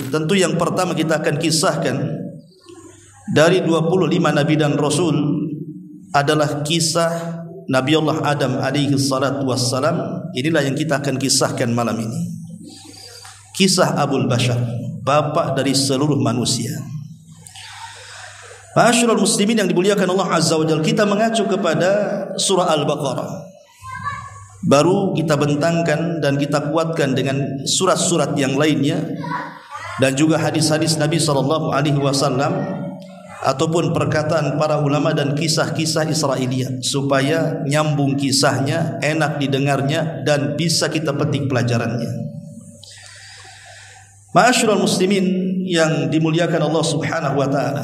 Tentu yang pertama kita akan kisahkan dari 25 nabi dan rasul adalah kisah Nabi Allah Adam alaihi salatu wassalam. Inilah yang kita akan kisahkan malam ini. Kisah Abul Bashar, bapak dari seluruh manusia. Ma'asyiral muslimin yang dimuliakan Allah Azza wa Jalla, kita mengacu kepada surah Al-Baqarah. Baru kita bentangkan dan kita kuatkan dengan surat-surat yang lainnya dan juga hadis-hadis Nabi sallallahu alaihi wasallam ataupun perkataan para ulama dan kisah-kisah Israiliyat supaya nyambung kisahnya, enak didengarnya dan bisa kita petik pelajarannya. Ma'asyiral muslimin yang dimuliakan Allah Subhanahu wa taala,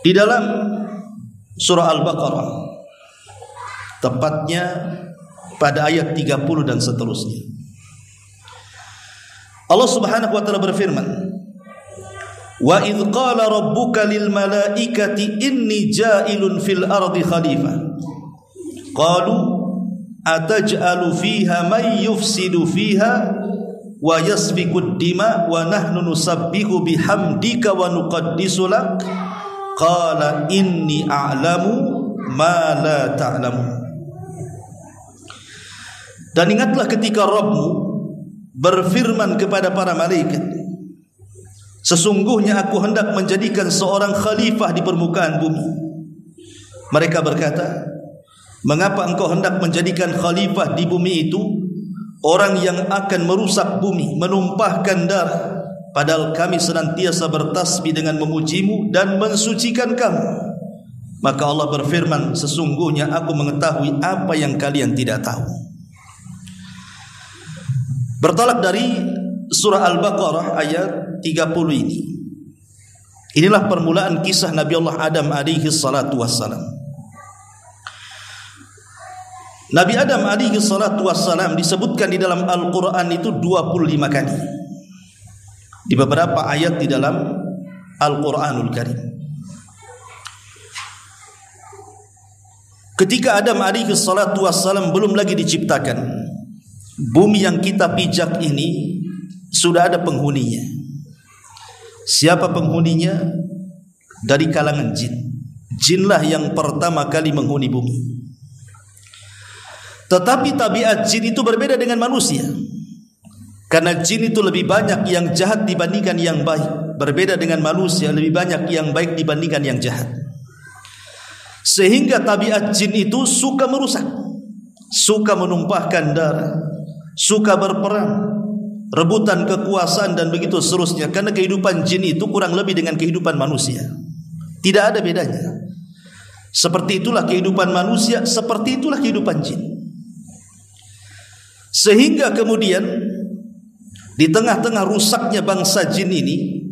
di dalam surah Al-Baqarah, tepatnya pada ayat 30 dan seterusnya, Allah Subhanahu wa taala berfirman, "Wa idz qala rabbuka lil malaikati inni ja'ilun fil ardi khalifah qalu ataj'alu fiha may yufsidu fiha wa yasfiku ad-dima wa nahnu nusabbihu bihamdika wa nuqaddisu lak qala inni a'lamu ma la ta'lamu." Dan ingatlah ketika Rabbmu berfirman kepada para malaikat, sesungguhnya aku hendak menjadikan seorang khalifah di permukaan bumi. Mereka berkata, mengapa engkau hendak menjadikan khalifah di bumi itu orang yang akan merusak bumi, menumpahkan darah, padahal kami senantiasa bertasbih dengan memujimu dan mensucikan kamu. Maka Allah berfirman, sesungguhnya aku mengetahui apa yang kalian tidak tahu. Bertolak dari surah Al-Baqarah ayat 30 ini. Inilah permulaan kisah Nabi Allah Adam alaihi salatu wassalam. Nabi Adam alaihi salatu wassalam disebutkan di dalam Al-Quran itu 25 kali di beberapa ayat di dalam Al-Quranul Karim. Ketika Adam alaihi salatu wassalam belum lagi diciptakan, bumi yang kita pijak ini sudah ada penghuninya. Siapa penghuninya? Dari kalangan jin. Jinlah yang pertama kali menghuni bumi. Tetapi tabiat jin itu berbeda dengan manusia. Karena jin itu lebih banyak yang jahat dibandingkan yang baik. Berbeda dengan manusia, lebih banyak yang baik dibandingkan yang jahat. Sehingga tabiat jin itu suka merusak, suka menumpahkan darah, suka berperang, rebutan kekuasaan dan begitu seterusnya. Karena kehidupan jin itu kurang lebih dengan kehidupan manusia, tidak ada bedanya. Seperti itulah kehidupan manusia, seperti itulah kehidupan jin. Sehingga kemudian di tengah-tengah rusaknya bangsa jin ini,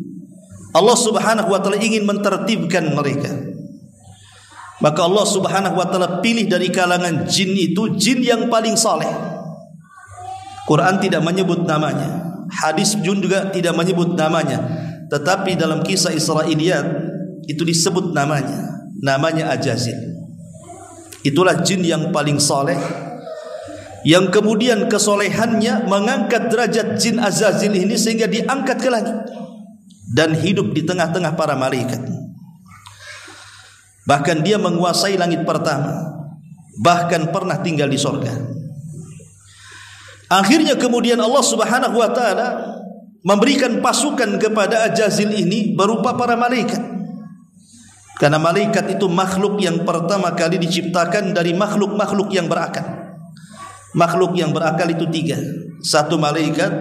Allah Subhanahu wa taala ingin mentertibkan mereka. Maka Allah Subhanahu wa taala pilih dari kalangan jin itu jin yang paling saleh. Quran tidak menyebut namanya, hadis juga tidak menyebut namanya, tetapi dalam kisah Israiliyat itu disebut namanya Ajazil. Itulah jin yang paling saleh, yang kemudian kesolehannya mengangkat derajat jin Azazil ini sehingga diangkat ke langit dan hidup di tengah-tengah para malaikat. Bahkan dia menguasai langit pertama, bahkan pernah tinggal di surga. Akhirnya kemudian Allah Subhanahu wa taala memberikan pasukan kepada Ajazil ini berupa para malaikat. Karena malaikat itu makhluk yang pertama kali diciptakan dari makhluk-makhluk yang berakal. Makhluk yang berakal itu 3. 1 malaikat,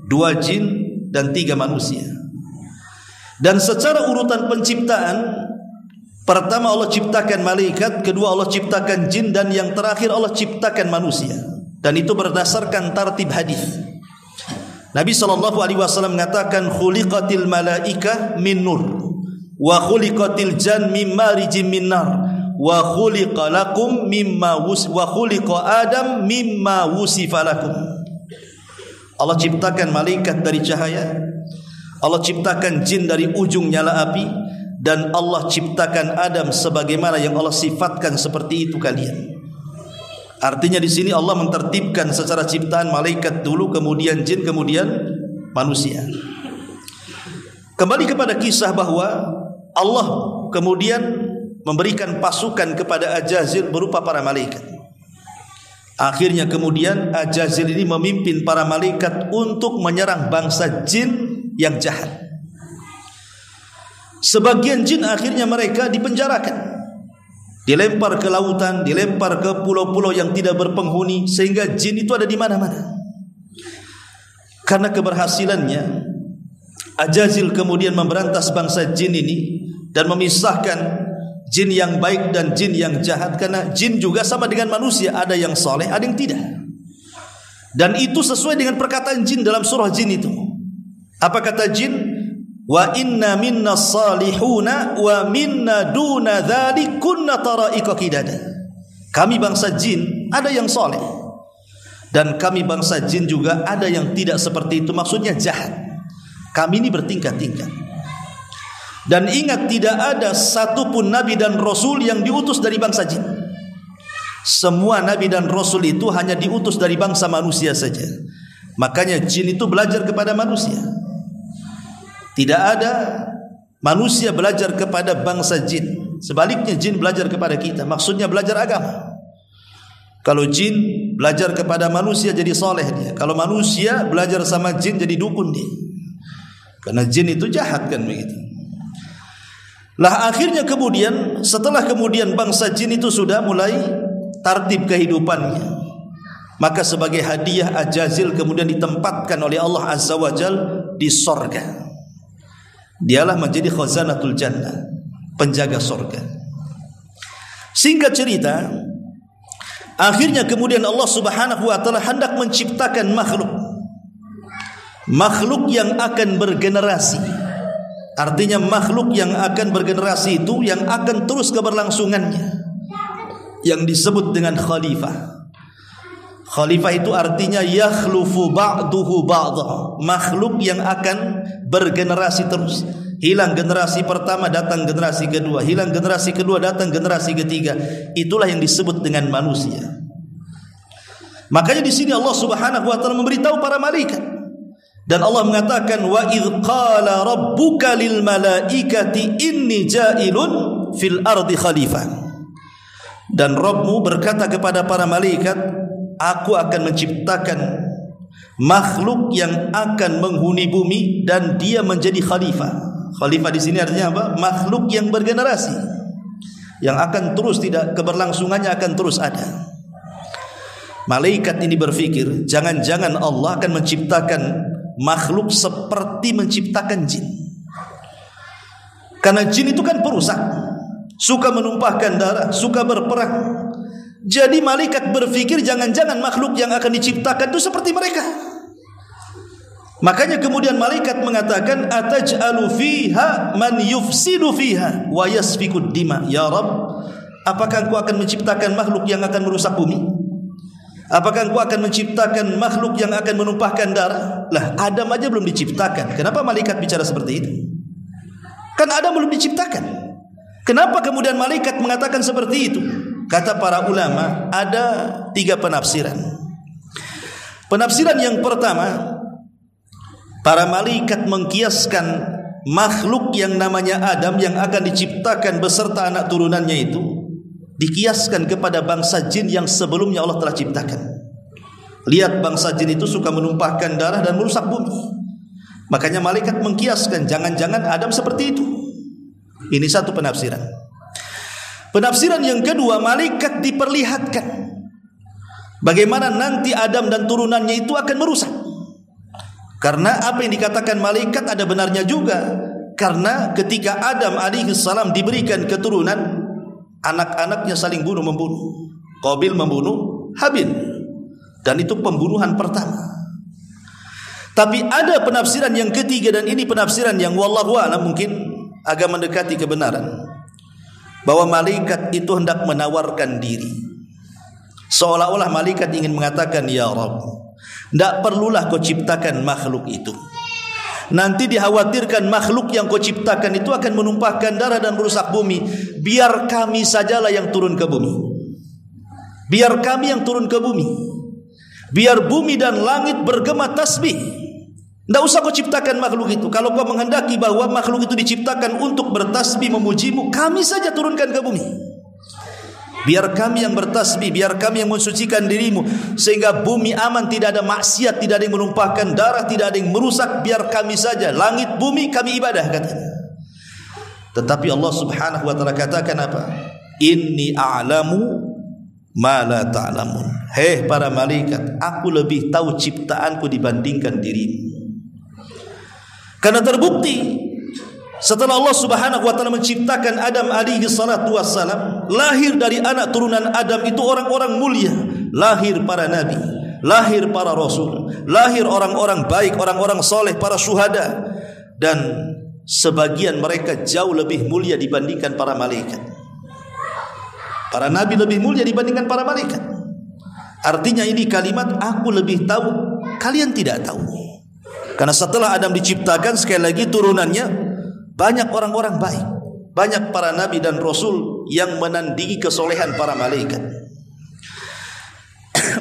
2 jin, dan 3 manusia. Dan secara urutan penciptaan, pertama Allah ciptakan malaikat, kedua Allah ciptakan jin, dan yang terakhir Allah ciptakan manusia. Dan itu berdasarkan tartib hadis. Nabi SAW mengatakan, khuliqatil malaika min nur, wa khuliqatil jan min marijim min nar, wa khuliqa lakum mimma wa khuliqa Adam mimma wusifa lakum. Allah ciptakan malaikat dari cahaya, Allah ciptakan jin dari ujung nyala api, dan Allah ciptakan Adam sebagaimana yang Allah sifatkan seperti itu kalian. Artinya di sini Allah mentertibkan secara ciptaan malaikat dulu, kemudian jin, kemudian manusia. Kembali kepada kisah bahwa Allah kemudian memberikan pasukan kepada Ajazil berupa para malaikat. Akhirnya kemudian Ajazil ini memimpin para malaikat untuk menyerang bangsa jin yang jahat. Sebagian jin akhirnya mereka dipenjarakan, dilempar ke lautan, dilempar ke pulau-pulau yang tidak berpenghuni, sehingga jin itu ada di mana-mana. Karena keberhasilannya, Ajazil kemudian memberantas bangsa jin ini dan memisahkan jin yang baik dan jin yang jahat. Karena jin juga sama dengan manusia, ada yang soleh, ada yang tidak. Dan itu sesuai dengan perkataan jin dalam surah jin itu. Apa kata jin? Wa inna minna salihuna wa minna duna dzalik kunna tara'iqa qidada. Kami bangsa jin ada yang soleh, dan kami bangsa jin juga ada yang tidak seperti itu, maksudnya jahat. Kami ini bertingkat-tingkat. Dan ingat, tidak ada satupun nabi dan rasul yang diutus dari bangsa jin. Semua nabi dan rasul itu hanya diutus dari bangsa manusia saja. Makanya jin itu belajar kepada manusia. Tidak ada manusia belajar kepada bangsa jin. Sebaliknya jin belajar kepada kita, maksudnya belajar agama. Kalau jin belajar kepada manusia jadi soleh dia. Kalau manusia belajar sama jin jadi dukun dia. Karena jin itu jahat kan begitu. Lah akhirnya kemudian, setelah kemudian bangsa jin itu sudah mulai tertib kehidupannya, maka sebagai hadiah Ajazil kemudian ditempatkan oleh Allah Azza wa Jal di sorga. Dialah menjadi khazanatul jannah, penjaga sorga. Singkat cerita, akhirnya kemudian Allah Subhanahu wa taala hendak menciptakan makhluk yang akan bergenerasi. Artinya makhluk yang akan bergenerasi itu yang akan terus keberlangsungannya, yang disebut dengan khalifah. Khalifah itu artinya yakhlufu ba'duhu ba'dha, makhluk yang akan bergenerasi terus. Hilang generasi pertama, datang generasi kedua, hilang generasi kedua, datang generasi ketiga. Itulah yang disebut dengan manusia. Makanya di sini Allah Subhanahu wa taala memberitahu para malaikat, dan Allah mengatakan wa idz qala rabbuka lil malaikati inni ja'ilun fil ardi khalifah. Dan Rabbmu berkata kepada para malaikat, aku akan menciptakan makhluk yang akan menghuni bumi dan dia menjadi khalifah. Khalifah di sini artinya apa? Makhluk yang bergenerasi, yang akan terus, tidak keberlangsungannya akan terus ada. Malaikat ini berpikir, jangan-jangan Allah akan menciptakan makhluk seperti menciptakan jin. Karena jin itu kan perusak, suka menumpahkan darah, suka berperang. Jadi malaikat berpikir jangan-jangan makhluk yang akan diciptakan itu seperti mereka. Makanya kemudian malaikat mengatakan, ataj'alu fiha man yufsidu fiha wa yasfikud dima. Ya Rabb, apakah engkau akan menciptakan makhluk yang akan merusak bumi? Apakah engkau akan menciptakan makhluk yang akan menumpahkan darah? Lah Adam aja belum diciptakan, kenapa malaikat bicara seperti itu? Kan Adam belum diciptakan. Kenapa kemudian malaikat mengatakan seperti itu? Kata para ulama, ada 3 penafsiran. Penafsiran yang pertama, para malaikat mengkiaskan makhluk yang namanya Adam yang akan diciptakan beserta anak turunannya itu, dikiaskan kepada bangsa jin yang sebelumnya Allah telah ciptakan. Lihat, bangsa jin itu suka menumpahkan darah dan merusak bumi. Makanya malaikat mengkiaskan, jangan-jangan Adam seperti itu. Ini satu penafsiran. Penafsiran yang kedua, malaikat diperlihatkan bagaimana nanti Adam dan turunannya itu akan merusak. Karena apa yang dikatakan malaikat ada benarnya juga. Karena ketika Adam alaihissalam diberikan keturunan, anak-anaknya saling bunuh-membunuh. Qabil membunuh Habil, dan itu pembunuhan pertama. Tapi ada penafsiran yang ketiga, dan ini penafsiran yang wallahu a'lam mungkin agak mendekati kebenaran, bahwa malaikat itu hendak menawarkan diri. Seolah-olah malaikat ingin mengatakan, ya Rabb, tidak perlulah kau ciptakan makhluk itu. Nanti dikhawatirkan makhluk yang kau ciptakan itu akan menumpahkan darah dan merusak bumi. Biar kami sajalah yang turun ke bumi. Biar kami yang turun ke bumi. Biar bumi dan langit bergema tasbih. Tidak usah kau ciptakan makhluk itu. Kalau kau menghendaki bahwa makhluk itu diciptakan untuk bertasbih memujimu, kami saja turunkan ke bumi. Biar kami yang bertasbih, biar kami yang mensucikan dirimu, sehingga bumi aman, tidak ada maksiat, tidak ada yang menumpahkan darah, tidak ada yang merusak. Biar kami saja, langit bumi kami ibadah, katanya. Tetapi Allah subhanahu wa ta'ala katakan apa? Inni a'lamu ma la ta'lamun. Hei para malaikat, aku lebih tahu ciptaanku dibandingkan dirimu. Karena terbukti setelah Allah subhanahu wa ta'ala menciptakan Adam alaihi salatu wassalam, lahir dari anak turunan Adam itu orang-orang mulia. Lahir para nabi, lahir para rasul, lahir orang-orang baik, orang-orang soleh, para syuhada. Dan sebagian mereka jauh lebih mulia dibandingkan para malaikat. Para nabi lebih mulia dibandingkan para malaikat. Artinya ini kalimat aku lebih tahu, kalian tidak tahu. Karena setelah Adam diciptakan, sekali lagi turunannya banyak orang-orang baik, banyak para nabi dan rasul yang menandingi kesolehan para malaikat.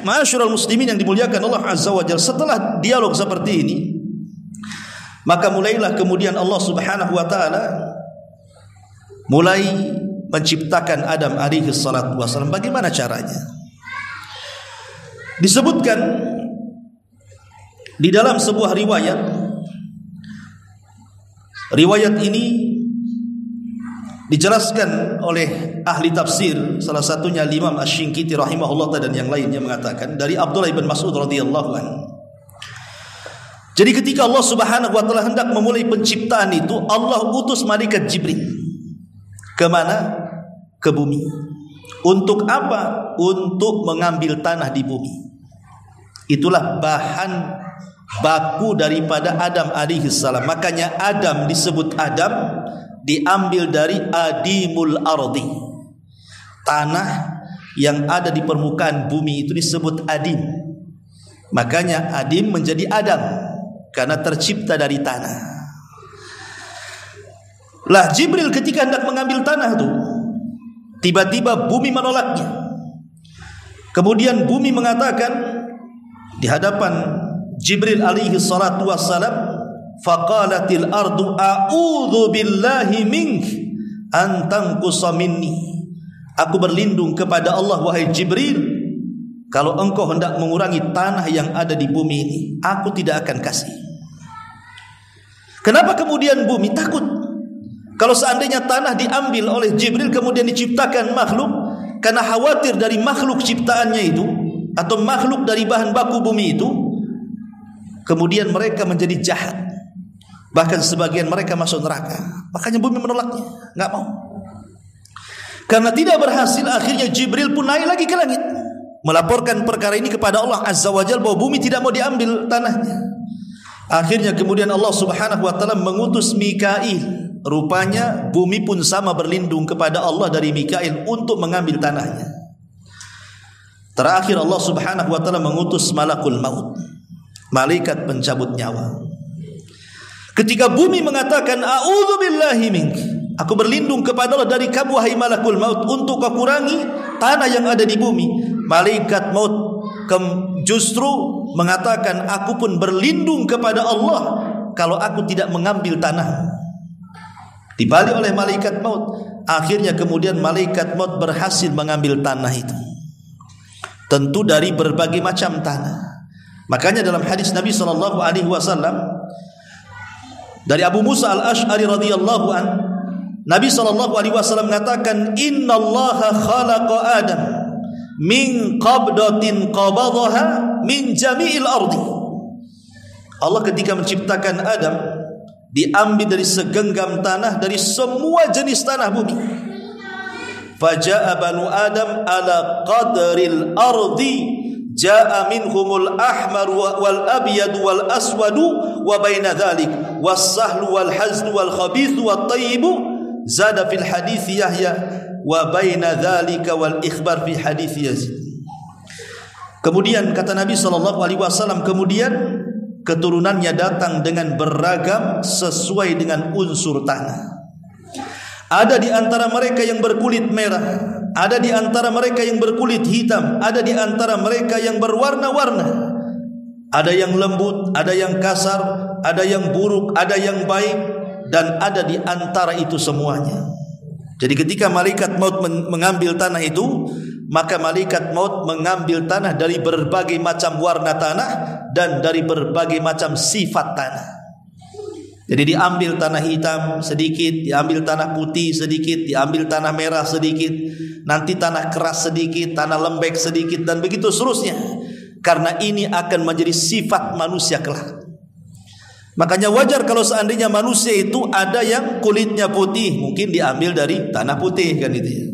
Ma'asyiral muslimin yang dimuliakan Allah Azza wa Jalla, setelah dialog seperti ini, maka mulailah kemudian Allah Subhanahu wa taala mulai menciptakan Adam alaihi salatu wasallam. Bagaimana caranya? Disebutkan di dalam sebuah riwayat. Riwayat ini dijelaskan oleh ahli tafsir, salah satunya Imam Asy-Syinkiti rahimahullah dan yang lainnya, mengatakan dari Abdullah bin Mas'ud radhiyallahu anhu. Jadi ketika Allah Subhanahu wa taala hendak memulai penciptaan itu, Allah utus malaikat Jibril. Kemana? Ke bumi. Untuk apa? Untuk mengambil tanah di bumi. Itulah bahan baku daripada Adam alaihi salam. Makanya Adam disebut Adam, diambil dari adimul ardi. Tanah yang ada di permukaan bumi itu disebut adim. Makanya adim menjadi Adam, karena tercipta dari tanah. Lah Jibril ketika hendak mengambil tanah itu, tiba-tiba bumi menolaknya. Kemudian bumi mengatakan di hadapan Jibril alaihi salatu wassalam, faqalatil ardu a'udzu billahi mink an tanqusa minni. Aku berlindung kepada Allah wahai Jibril, kalau engkau hendak mengurangi tanah yang ada di bumi ini, aku tidak akan kasih. Kenapa kemudian bumi takut? Kalau seandainya tanah diambil oleh Jibril kemudian diciptakan makhluk, karena khawatir dari makhluk ciptaannya itu atau makhluk dari bahan baku bumi itu, kemudian mereka menjadi jahat. Bahkan sebagian mereka masuk neraka. Makanya bumi menolaknya, enggak mau. Karena tidak berhasil, akhirnya Jibril pun naik lagi ke langit, melaporkan perkara ini kepada Allah Azza wa Jalla bahwa bumi tidak mau diambil tanahnya. Akhirnya kemudian Allah Subhanahu wa taala mengutus Mikail. Rupanya bumi pun sama berlindung kepada Allah dari Mikail untuk mengambil tanahnya. Terakhir Allah Subhanahu wa taala mengutus malakul maut, malaikat pencabut nyawa. Ketika bumi mengatakan a'udzu billahi mink, aku berlindung kepada Allah dari kamu wahai malakul maut, untuk kau kurangi tanah yang ada di bumi. Malaikat maut justru mengatakan aku pun berlindung kepada Allah kalau aku tidak mengambil tanah. Dibalik oleh malaikat maut. Akhirnya kemudian malaikat maut berhasil mengambil tanah itu. Tentu dari berbagai macam tanah. Makanya dalam hadis Nabi SAW dari Abu Musa al-Ash'ari radhiyallahu an, Nabi SAW mengatakan, Innallaha khalaqa Adam min qabdatin qabadaha min jami'il ardi. Allah ketika menciptakan Adam, diambil dari segenggam tanah, dari semua jenis tanah bumi. Faja'a banu Adam ala qadril ardi, ja'a minhumul ahmar wal abyad wal aswadu wa baina dhalik was sahlu wal hazlu wal khabithu wat tayyibu, zada fil hadits Yahya wa baina dhalika wal ikhbar fi hadits Yazid. Kemudian kata Nabi SAW, kemudian keturunannya datang dengan beragam sesuai dengan unsur tanah. Ada di antara mereka yang berkulit merah, ada di antara mereka yang berkulit hitam, ada di antara mereka yang berwarna-warna. Ada yang lembut, ada yang kasar, ada yang buruk, ada yang baik, dan ada di antara itu semuanya. Jadi ketika malaikat maut mengambil tanah itu, maka malaikat maut mengambil tanah dari berbagai macam warna tanah dan dari berbagai macam sifat tanah. Jadi diambil tanah hitam sedikit, diambil tanah putih sedikit, diambil tanah merah sedikit, nanti tanah keras sedikit, tanah lembek sedikit, dan begitu seterusnya. Karena ini akan menjadi sifat manusia kelak. Makanya wajar kalau seandainya manusia itu ada yang kulitnya putih, mungkin diambil dari tanah putih, kan itu ya.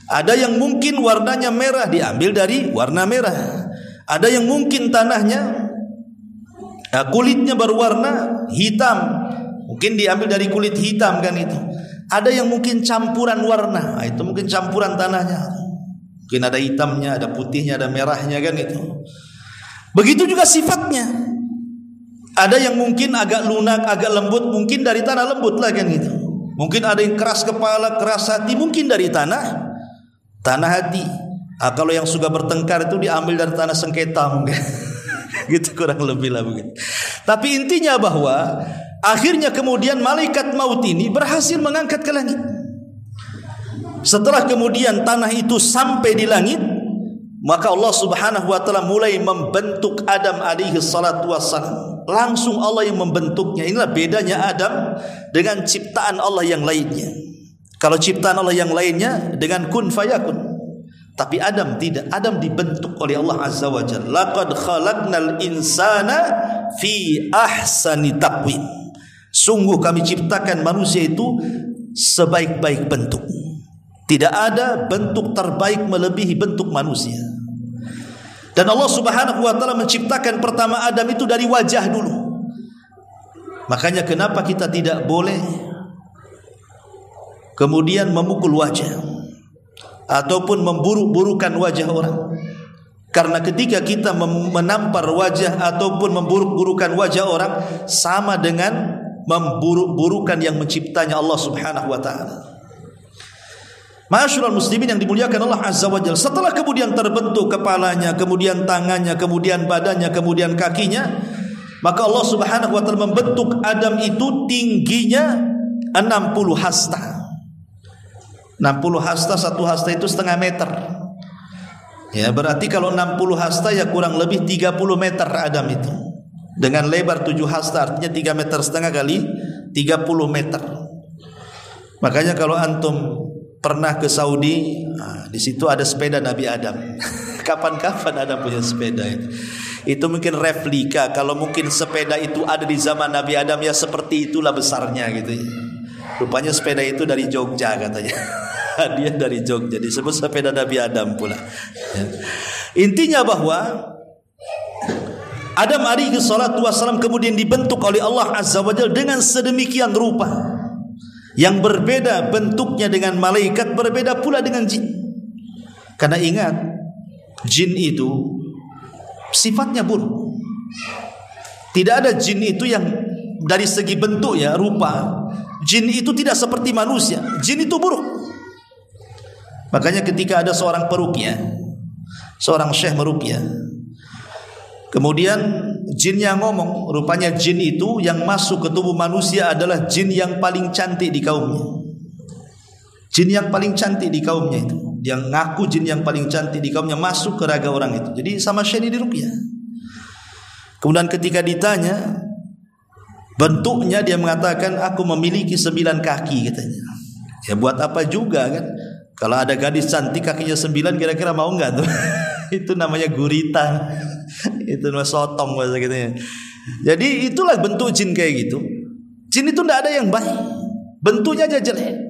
Ada yang mungkin warnanya merah, diambil dari warna merah. Ada yang mungkin tanahnya kulitnya berwarna hitam, mungkin diambil dari kulit hitam, kan itu. Ada yang mungkin campuran warna, itu mungkin campuran tanahnya. Mungkin ada hitamnya, ada putihnya, ada merahnya, kan itu. Begitu juga sifatnya. Ada yang mungkin agak lunak, agak lembut, mungkin dari tanah lembut lah, kan gitu. Mungkin ada yang keras kepala, keras hati, mungkin dari tanah hati. Kalau yang suka bertengkar itu diambil dari tanah sengketa mungkin. Gitu kurang lebih lah begitu. Tapi intinya bahwa akhirnya kemudian malaikat maut ini berhasil mengangkat ke langit. Setelah kemudian tanah itu sampai di langit, maka Allah Subhanahu wa taala mulai membentuk Adam alaihi salatu wassalam. Langsung Allah yang membentuknya. Inilah bedanya Adam dengan ciptaan Allah yang lainnya. Kalau ciptaan Allah yang lainnya dengan kun fayakun, tapi Adam tidak. Adam dibentuk oleh Allah Azza wa Jalla. Laqad khalaqnal insana fi ahsani taqwim. Sungguh kami ciptakan manusia itu sebaik-baik bentuk. Tidak ada bentuk terbaik melebihi bentuk manusia. Dan Allah Subhanahu wa taala menciptakan pertama Adam itu dari wajah dulu. Makanya kenapa kita tidak boleh kemudian memukul wajah ataupun memburuk-burukan wajah orang. Karena ketika kita menampar wajah ataupun memburuk-burukan wajah orang, sama dengan memburuk-burukan yang menciptanya Allah Subhanahu wa taala. Ma'asyiral muslimin yang dimuliakan Allah Azza wa Jalla, setelah kemudian terbentuk kepalanya, kemudian tangannya, kemudian badannya, kemudian kakinya, maka Allah Subhanahu wa taala membentuk Adam itu tingginya 60 hasta. 60 hasta, satu hasta itu setengah meter. Ya, berarti kalau 60 hasta ya kurang lebih 30 meter Adam itu. Dengan lebar 7 hasta artinya 3,5 meter kali 30 meter. Makanya kalau antum pernah ke Saudi, di situ ada sepeda Nabi Adam. Kapan-kapan ada punya sepeda itu. Itu mungkin replika. Kalau mungkin sepeda itu ada di zaman Nabi Adam, ya seperti itulah besarnya gitu. Rupanya sepeda itu dari Jogja katanya. Dia dari Jogja, disebut sepeda Nabi Adam pula. Intinya bahwa Adam alaihi salatu wassalam kemudian dibentuk oleh Allah Azza wa Jalla dengan sedemikian rupa, yang berbeda bentuknya dengan malaikat, berbeda pula dengan jin. Karena ingat, jin itu sifatnya buruk. Tidak ada jin itu yang dari segi bentuk ya, rupa, jin itu tidak seperti manusia. Jin itu buruk. Makanya ketika ada seorang peruqyah, seorang syekh meruqyah, kemudian jinnya ngomong, rupanya jin itu yang masuk ke tubuh manusia adalah jin yang paling cantik di kaumnya. Jin yang paling cantik di kaumnya itu, yang ngaku jin yang paling cantik di kaumnya, masuk ke raga orang itu. Jadi sama syekh ini diruqyah. Kemudian ketika ditanya bentuknya, dia mengatakan aku memiliki 9 kaki katanya. Ya buat apa juga kan? Kalau ada gadis cantik kakinya 9, kira-kira mau enggak tuh? Itu namanya gurita. Itu namanya sotong bahasa gitu ya. Jadi itulah bentuk jin kayak gitu. Jin itu tidak ada yang baik, bentuknya aja jelek.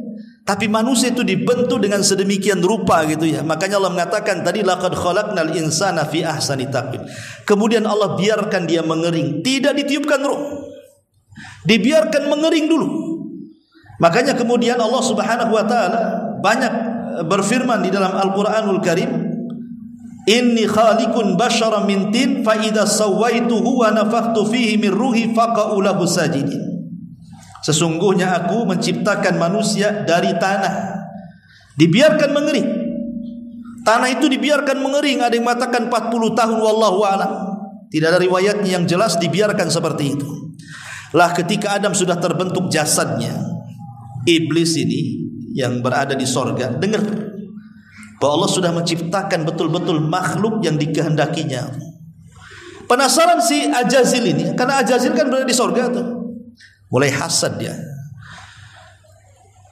Tapi manusia itu dibentuk dengan sedemikian rupa gitu ya. Makanya Allah mengatakan tadi laqad khalaqnal insana fi ahsani taqwim. Kemudian Allah biarkan dia mengering, tidak ditiupkan ruh. Dibiarkan mengering dulu. Makanya kemudian Allah Subhanahu wa taala banyak berfirman di dalam Al-Qur'anul Karim, inni khaliqun basyara min tin fa idza sawaituhu wa nafakhtu fihi min ruhi faqa'u lahu sajidin. Sesungguhnya aku menciptakan manusia dari tanah, dibiarkan mengering. Tanah itu dibiarkan mengering. Ada yang mengatakan 40 tahun, wallahu a'lam. Tidak ada riwayatnya yang jelas dibiarkan seperti itu. Lah ketika Adam sudah terbentuk jasadnya, iblis ini yang berada di sorga dengar bahwa Allah sudah menciptakan betul-betul makhluk yang dikehendakinya. Penasaran si Ajazil ini, karena Ajazil kan berada di sorga tuh. Mulai hasad dia.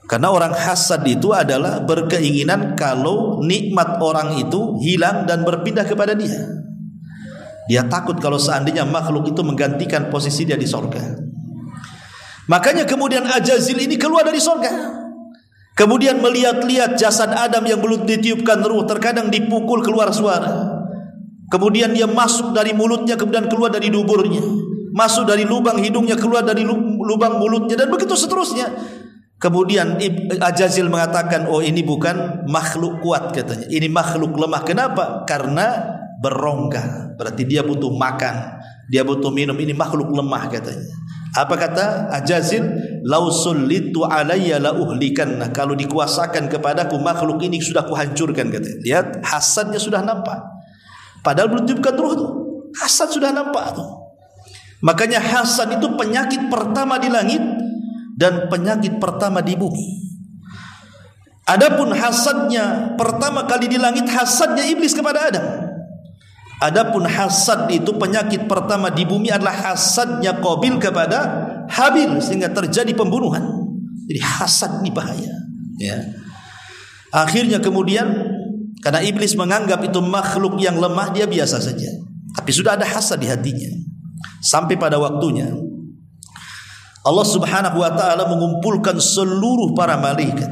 Karena orang hasad itu adalah berkeinginan kalau nikmat orang itu hilang dan berpindah kepada dia. Dia takut kalau seandainya makhluk itu menggantikan posisi dia di sorga. Makanya kemudian Ajazil ini keluar dari sorga. Kemudian melihat-lihat jasad Adam yang belum ditiupkan ruh, terkadang dipukul keluar suara. Kemudian dia masuk dari mulutnya, kemudian keluar dari duburnya, masuk dari lubang hidungnya, keluar dari lubang mulutnya, dan begitu seterusnya. Kemudian Ajazil mengatakan, oh ini bukan makhluk kuat katanya, ini makhluk lemah. Kenapa? Karena berongga, berarti dia butuh makan, dia butuh minum. Ini makhluk lemah katanya. Apa kata Ajazil? Lau sullitu alayya la uhlikanna. Kalau dikuasakan kepadaku makhluk ini sudah kuhancurkan katanya. Lihat hasadnya sudah nampak. Padahal belum ditiupkan ruh tuh. Hasad sudah nampak tuh. Makanya hasad itu penyakit pertama di langit dan penyakit pertama di bumi. Adapun hasadnya pertama kali di langit, hasadnya iblis kepada Adam. Adapun hasad itu penyakit pertama di bumi adalah hasadnya Qabil kepada Habil, sehingga terjadi pembunuhan. Jadi hasad ini bahaya, ya. Akhirnya kemudian karena iblis menganggap itu makhluk yang lemah, dia biasa saja. Tapi sudah ada hasad di hatinya. Sampai pada waktunya Allah Subhanahu wa taala mengumpulkan seluruh para malaikat.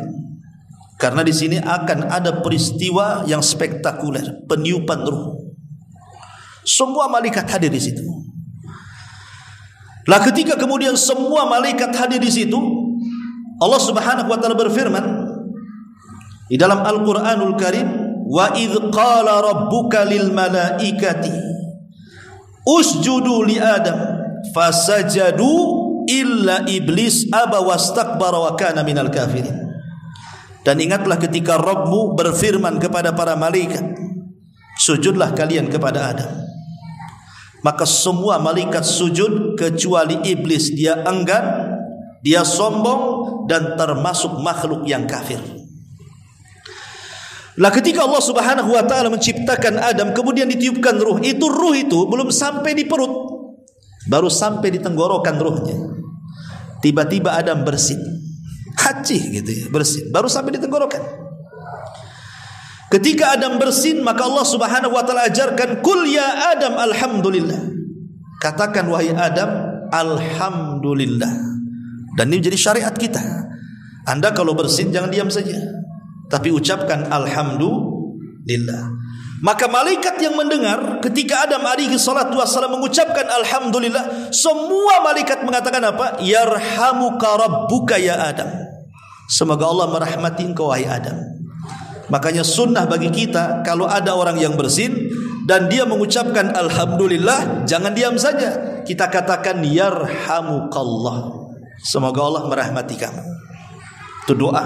Karena di sini akan ada peristiwa yang spektakuler, peniupan ruh. Semua malaikat hadir di situ. Lah ketika kemudian semua malaikat hadir di situ, Allah Subhanahu wa taala berfirman di dalam Al-Qur'anul Karim, wa idz qala rabbuka lil malaikati usjudu li Adam fasajadu illa iblis aba wastakbara wa kana minal kafirin. Dan ingatlah ketika Rabbmu berfirman kepada para malaikat, sujudlah kalian kepada Adam. Maka semua malaikat sujud kecuali iblis. Dia enggan, dia sombong, dan termasuk makhluk yang kafir. Lah ketika Allah Subhanahu wa taala menciptakan Adam, kemudian ditiupkan ruh itu belum sampai di perut, baru sampai di tenggorokan ruhnya. Tiba-tiba Adam bersin, hacih gitu ya, bersin, baru sampai di tenggorokan. Ketika Adam bersin, maka Allah Subhanahu wa taala ajarkan, "Qul ya Adam alhamdulillah." Katakan wahai Adam, alhamdulillah. Dan ini jadi syariat kita. Anda kalau bersin jangan diam saja, tapi ucapkan alhamdulillah. Maka malaikat yang mendengar ketika Adam alaihi salatu wassalam mengucapkan alhamdulillah, semua malaikat mengatakan apa? Yarhamuka rabbuka ya Adam. Semoga Allah merahmati engkau wahai Adam. Makanya sunnah bagi kita, kalau ada orang yang bersin dan dia mengucapkan alhamdulillah, jangan diam saja. Kita katakan yarhamukallah. Semoga Allah merahmati kamu. Itu doa,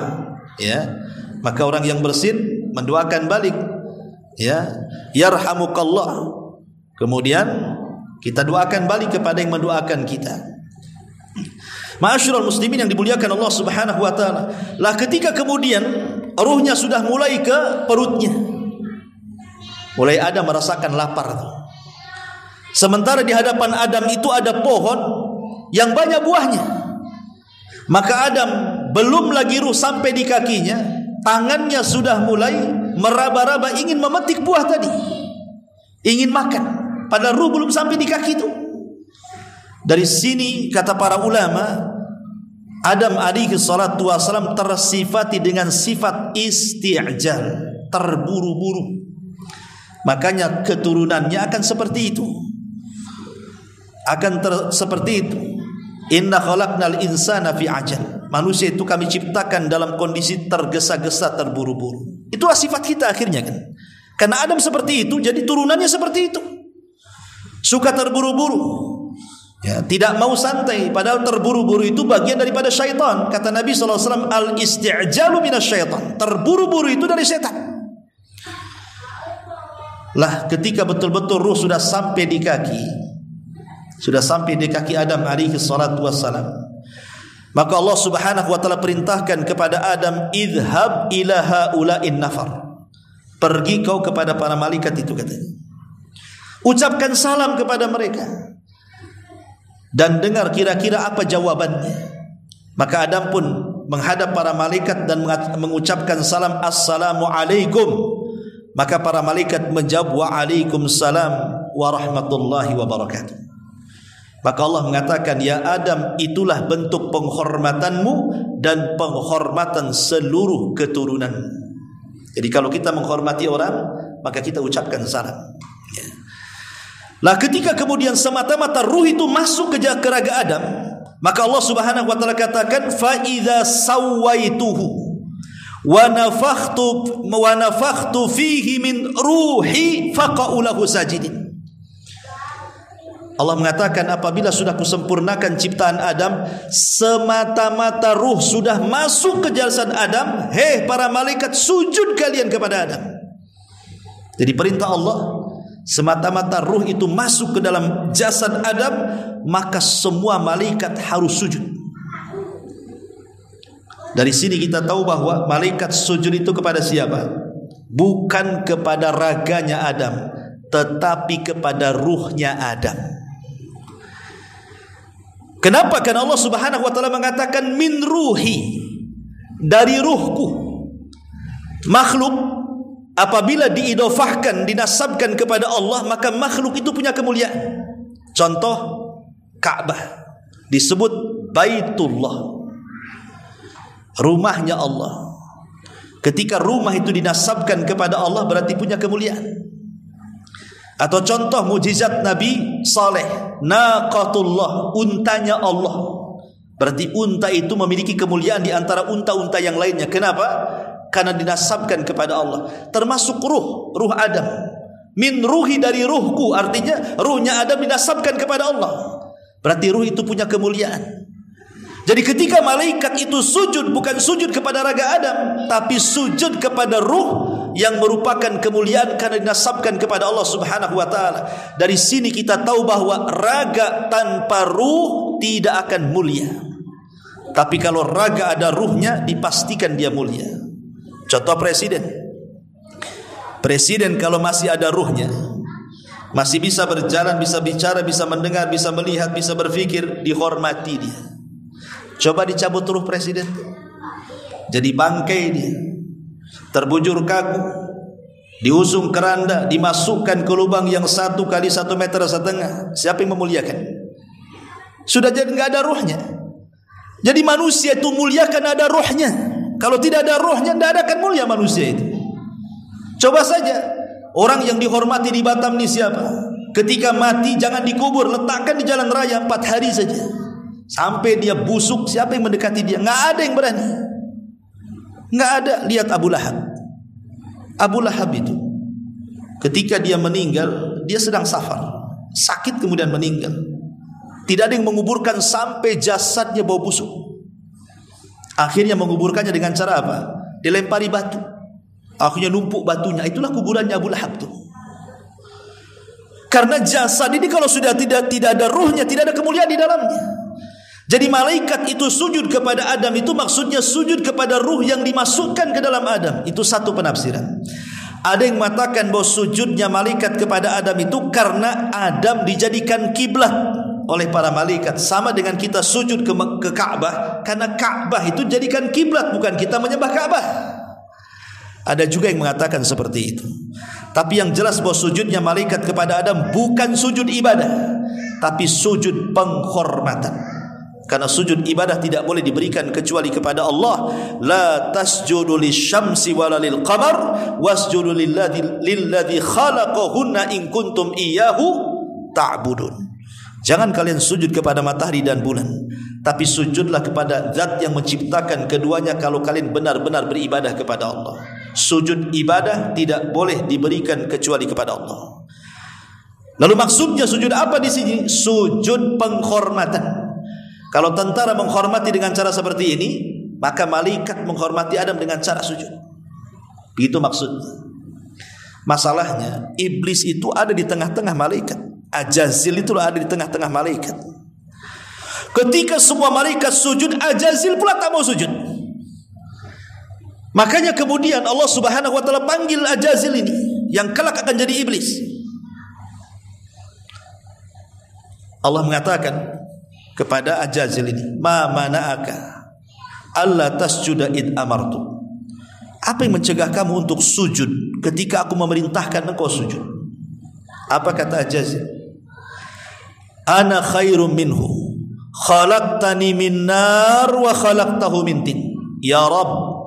ya. Maka orang yang bersin mendoakan balik, ya, yarhamukallah. Kemudian kita doakan balik kepada yang mendoakan kita. Ma'asyiral muslimin yang dimuliakan Allah Subhanahu wa taala. Lah ketika kemudian ruhnya sudah mulai ke perutnya, mulai Adam merasakan lapar. Sementara di hadapan Adam itu ada pohon yang banyak buahnya. Maka Adam belum lagi ruh sampai di kakinya, tangannya sudah mulai meraba-raba ingin memetik buah tadi, ingin makan, padahal ruh belum sampai di kaki itu. Dari sini kata para ulama, Adam alaihi salatu wasalam tersifati dengan sifat isti'jal, terburu-buru. Makanya keturunannya akan seperti itu, seperti itu. Inna khalaqnal insana fi ajal. Manusia itu kami ciptakan dalam kondisi tergesa-gesa, terburu-buru. Itulah sifat kita akhirnya kan. Karena Adam seperti itu, jadi turunannya seperti itu. Suka terburu-buru, ya, tidak mau santai, padahal terburu-buru itu bagian daripada syaitan. Kata Nabi SAW, al-isti'jalu minasyaitan. Terburu-buru itu dari setan. Lah ketika betul-betul ruh sudah sampai di kaki, sudah sampai di kaki Adam alaihi salatu wassalam. Maka Allah Subhanahu wa taala perintahkan kepada Adam, idhab ila haula'in nafar. Pergi kau kepada para malaikat itu, katanya. Ucapkan salam kepada mereka dan dengar kira-kira apa jawabannya. Maka Adam pun menghadap para malaikat dan mengucapkan salam, assalamu alaikum. Maka para malaikat menjawab, wa alaikumussalam wa rahmatullahi wa barakatuh. Maka Allah mengatakan, ya Adam, itulah bentuk penghormatanmu dan penghormatan seluruh keturunanmu. Jadi kalau kita menghormati orang, maka kita ucapkan salam. Lah ketika kemudian semata-mata ruh itu masuk ke raga Adam, maka Allah Subhanahu wa taala katakan, fa idza sawaituhu wa nafakhtu fihi min ruhi faqa'u lahu sajidin. Allah mengatakan, apabila sudah kusempurnakan ciptaan Adam, semata-mata ruh sudah masuk ke jasad Adam, hei para malaikat, sujud kalian kepada Adam. Jadi perintah Allah, semata-mata ruh itu masuk ke dalam jasad Adam, maka semua malaikat harus sujud. Dari sini kita tahu bahwa malaikat sujud itu kepada siapa? Bukan kepada raganya Adam, tetapi kepada ruhnya Adam. Kenapa? Karena Allah Subhanahu wa taala mengatakan min ruhi, dari ruhku. Makhluk apabila diidofahkan, dinasabkan kepada Allah, maka makhluk itu punya kemuliaan. Contoh Ka'bah disebut Baitullah, rumahnya Allah. Ketika rumah itu dinasabkan kepada Allah, berarti punya kemuliaan. Atau contoh mujizat Nabi Saleh, naqatullah, untanya Allah. Berarti unta itu memiliki kemuliaan di antara unta-unta yang lainnya. Kenapa? Karena dinasabkan kepada Allah. Termasuk ruh Adam. Min ruhi, dari ruhku, artinya ruhnya Adam dinasabkan kepada Allah. Berarti ruh itu punya kemuliaan. Jadi ketika malaikat itu sujud, bukan sujud kepada raga Adam, tapi sujud kepada ruh yang merupakan kemuliaan karena dinasabkan kepada Allah Subhanahu wa taala. Dari sini kita tahu bahwa raga tanpa ruh tidak akan mulia. Tapi kalau raga ada ruhnya, dipastikan dia mulia. Contoh presiden. Presiden kalau masih ada ruhnya, masih bisa berjalan, bisa bicara, bisa mendengar, bisa melihat, bisa berpikir, dihormati dia. Coba dicabut ruh presiden, jadi bangkai dia, terbujur kaku, diusung keranda, dimasukkan ke lubang yang 1 kali 1,5 meter. Siapa yang memuliakan? Sudah jadi nggak ada ruhnya. Jadi manusia itu mulia karena ada ruhnya. Kalau tidak ada ruhnya, tidak akan mulia manusia itu. Coba saja orang yang dihormati di Batam ini siapa? Ketika mati jangan dikubur, letakkan di jalan raya 4 hari saja. Sampai dia busuk, siapa yang mendekati dia? Nggak ada yang berani. Nggak ada. Lihat Abu Lahab. Abu Lahab itu ketika dia meninggal, dia sedang safar, sakit kemudian meninggal. Tidak ada yang menguburkan sampai jasadnya bau busuk. Akhirnya menguburkannya dengan cara apa? Dilempari batu. Akhirnya numpuk batunya. Itulah kuburannya Abu Lahab tuh. Karena jasad ini kalau sudah tidak ada ruhnya, tidak ada kemuliaan di dalamnya. Jadi malaikat itu sujud kepada Adam, itu maksudnya sujud kepada ruh yang dimasukkan ke dalam Adam. Itu satu penafsiran. Ada yang mengatakan bahwa sujudnya malaikat kepada Adam itu karena Adam dijadikan kiblat oleh para malaikat. Sama dengan kita sujud ke Ka'bah, karena Ka'bah itu jadikan kiblat, bukan kita menyembah Ka'bah. Ada juga yang mengatakan seperti itu. Tapi yang jelas bahwa sujudnya malaikat kepada Adam bukan sujud ibadah, tapi sujud penghormatan. Karena sujud ibadah tidak boleh diberikan kecuali kepada Allah. La tasjudu lisyamsi wala lil qamar wasjudu lilladzi khalaqahunna in kuntum iyyahu ta'budun. Jangan kalian sujud kepada matahari dan bulan, tapi sujudlah kepada zat yang menciptakan keduanya kalau kalian benar-benar beribadah kepada Allah. Sujud ibadah tidak boleh diberikan kecuali kepada Allah. Lalu maksudnya sujud apa di sini? Sujud penghormatan. Kalau tentara menghormati dengan cara seperti ini, maka malaikat menghormati Adam dengan cara sujud. Begitu maksudnya. Masalahnya iblis itu ada di tengah-tengah malaikat. Ajazil itu ada di tengah-tengah malaikat. Ketika semua malaikat sujud, Ajazil pula tak mau sujud. Makanya kemudian Allah Subhanahu wa taala panggil Ajazil ini yang kelak akan jadi iblis. Allah mengatakan kepada Ajazil ini, "Ma mana'aka alla tasjuda id amartu." Apa yang mencegah kamu untuk sujud ketika aku memerintahkan engkau sujud? Apa kata Ajazil? "Ana khairum minhu, khalaqtani min nar wa khalaqtahu min tin." Ya Rabb,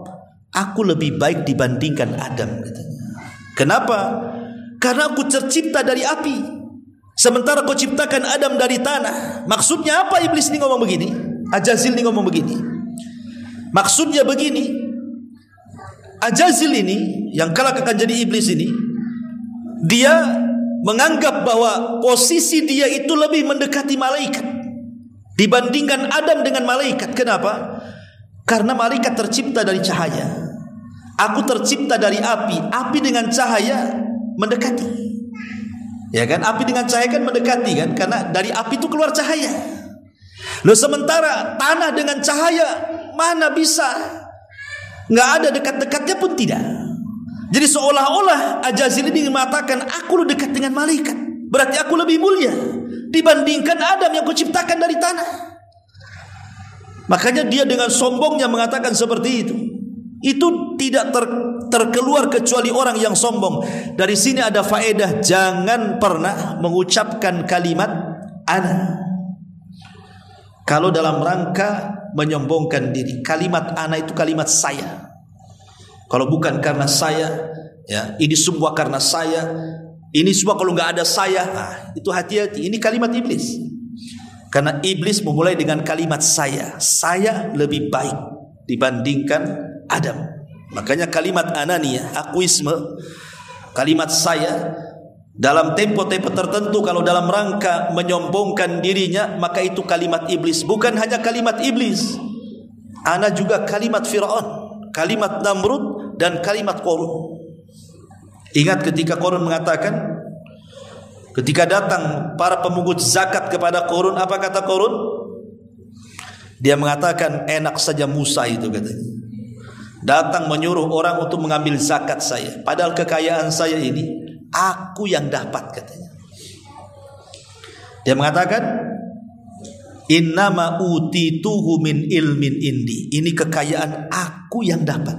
aku lebih baik dibandingkan Adam, katanya. Kenapa? Karena aku tercipta dari api, sementara kau ciptakan Adam dari tanah. Maksudnya apa iblis ini ngomong begini? Ajazil ini ngomong begini. Maksudnya begini, Ajazil ini yang kelak akan jadi iblis ini, dia menganggap bahwa posisi dia itu lebih mendekati malaikat dibandingkan Adam dengan malaikat. Kenapa? Karena malaikat tercipta dari cahaya, aku tercipta dari api. Api dengan cahaya mendekati. Ya kan, api dengan cahaya kan mendekati kan, karena dari api itu keluar cahaya. Loh, sementara tanah dengan cahaya mana bisa, nggak ada dekat-dekatnya pun tidak. Jadi seolah-olah Ajazil ini mengatakan aku lebih dekat dengan malaikat, berarti aku lebih mulia dibandingkan Adam yang kuciptakan dari tanah. Makanya dia dengan sombongnya mengatakan seperti itu. Itu tidak terkeluar kecuali orang yang sombong. Dari sini ada faedah, jangan pernah mengucapkan kalimat ana kalau dalam rangka menyombongkan diri. Kalimat ana itu kalimat saya. Kalau bukan karena saya, ya, ini semua karena saya, ini semua kalau nggak ada saya, itu hati-hati. Ini kalimat iblis. Karena iblis memulai dengan kalimat saya lebih baik dibandingkan Adam. Makanya kalimat ananiyah, akuisme, kalimat saya dalam tempo-tempo tertentu kalau dalam rangka menyombongkan dirinya, maka itu kalimat iblis. Bukan hanya kalimat iblis, ana juga kalimat Fir'aun, kalimat Namrud, dan kalimat Qarun. Ingat ketika Qarun mengatakan, ketika datang para pemungut zakat kepada Qarun, apa kata Qarun? Dia mengatakan, enak saja Musa itu, katanya, datang menyuruh orang untuk mengambil zakat saya, padahal kekayaan saya ini aku yang dapat, katanya. Dia mengatakan, innama utituhu min ilmin indi, ini kekayaan aku yang dapat,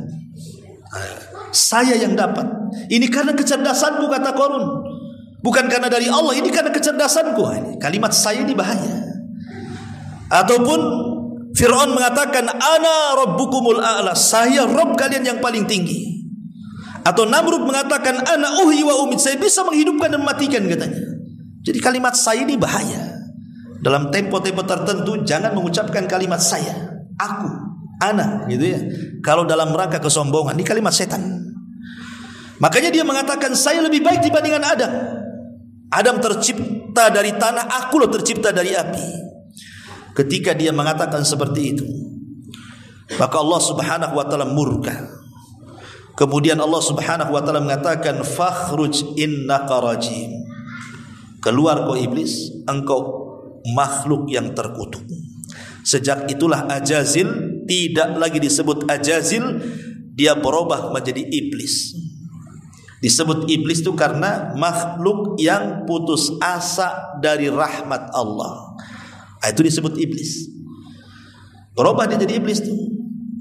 saya yang dapat. Ini karena kecerdasanku, kata Qarun, bukan karena dari Allah, ini karena kecerdasanku. Kalimat saya ini bahaya. Ataupun Fir'aun mengatakan, ana rabbukumul a'la, saya Rabb kalian yang paling tinggi. Atau Namrud mengatakan, ana uhyi wa umit, saya bisa menghidupkan dan mematikan, katanya. Jadi kalimat saya ini bahaya. Dalam tempo-tempo tertentu jangan mengucapkan kalimat saya, aku, ana, gitu ya. Kalau dalam rangka kesombongan, ini kalimat setan. Makanya dia mengatakan, saya lebih baik dibandingkan Adam. Adam tercipta dari tanah, aku loh tercipta dari api. Ketika dia mengatakan seperti itu, maka Allah Subhanahu wa taala murka. Kemudian Allah Subhanahu wa taala mengatakan, fakhruj innaka rajim, keluar kau iblis, engkau makhluk yang terkutuk. Sejak itulah Ajazil tidak lagi disebut Ajazil, dia berubah menjadi iblis. Disebut iblis itu karena makhluk yang putus asa dari rahmat Allah. Itu disebut iblis. Berubah dia jadi iblis tuh.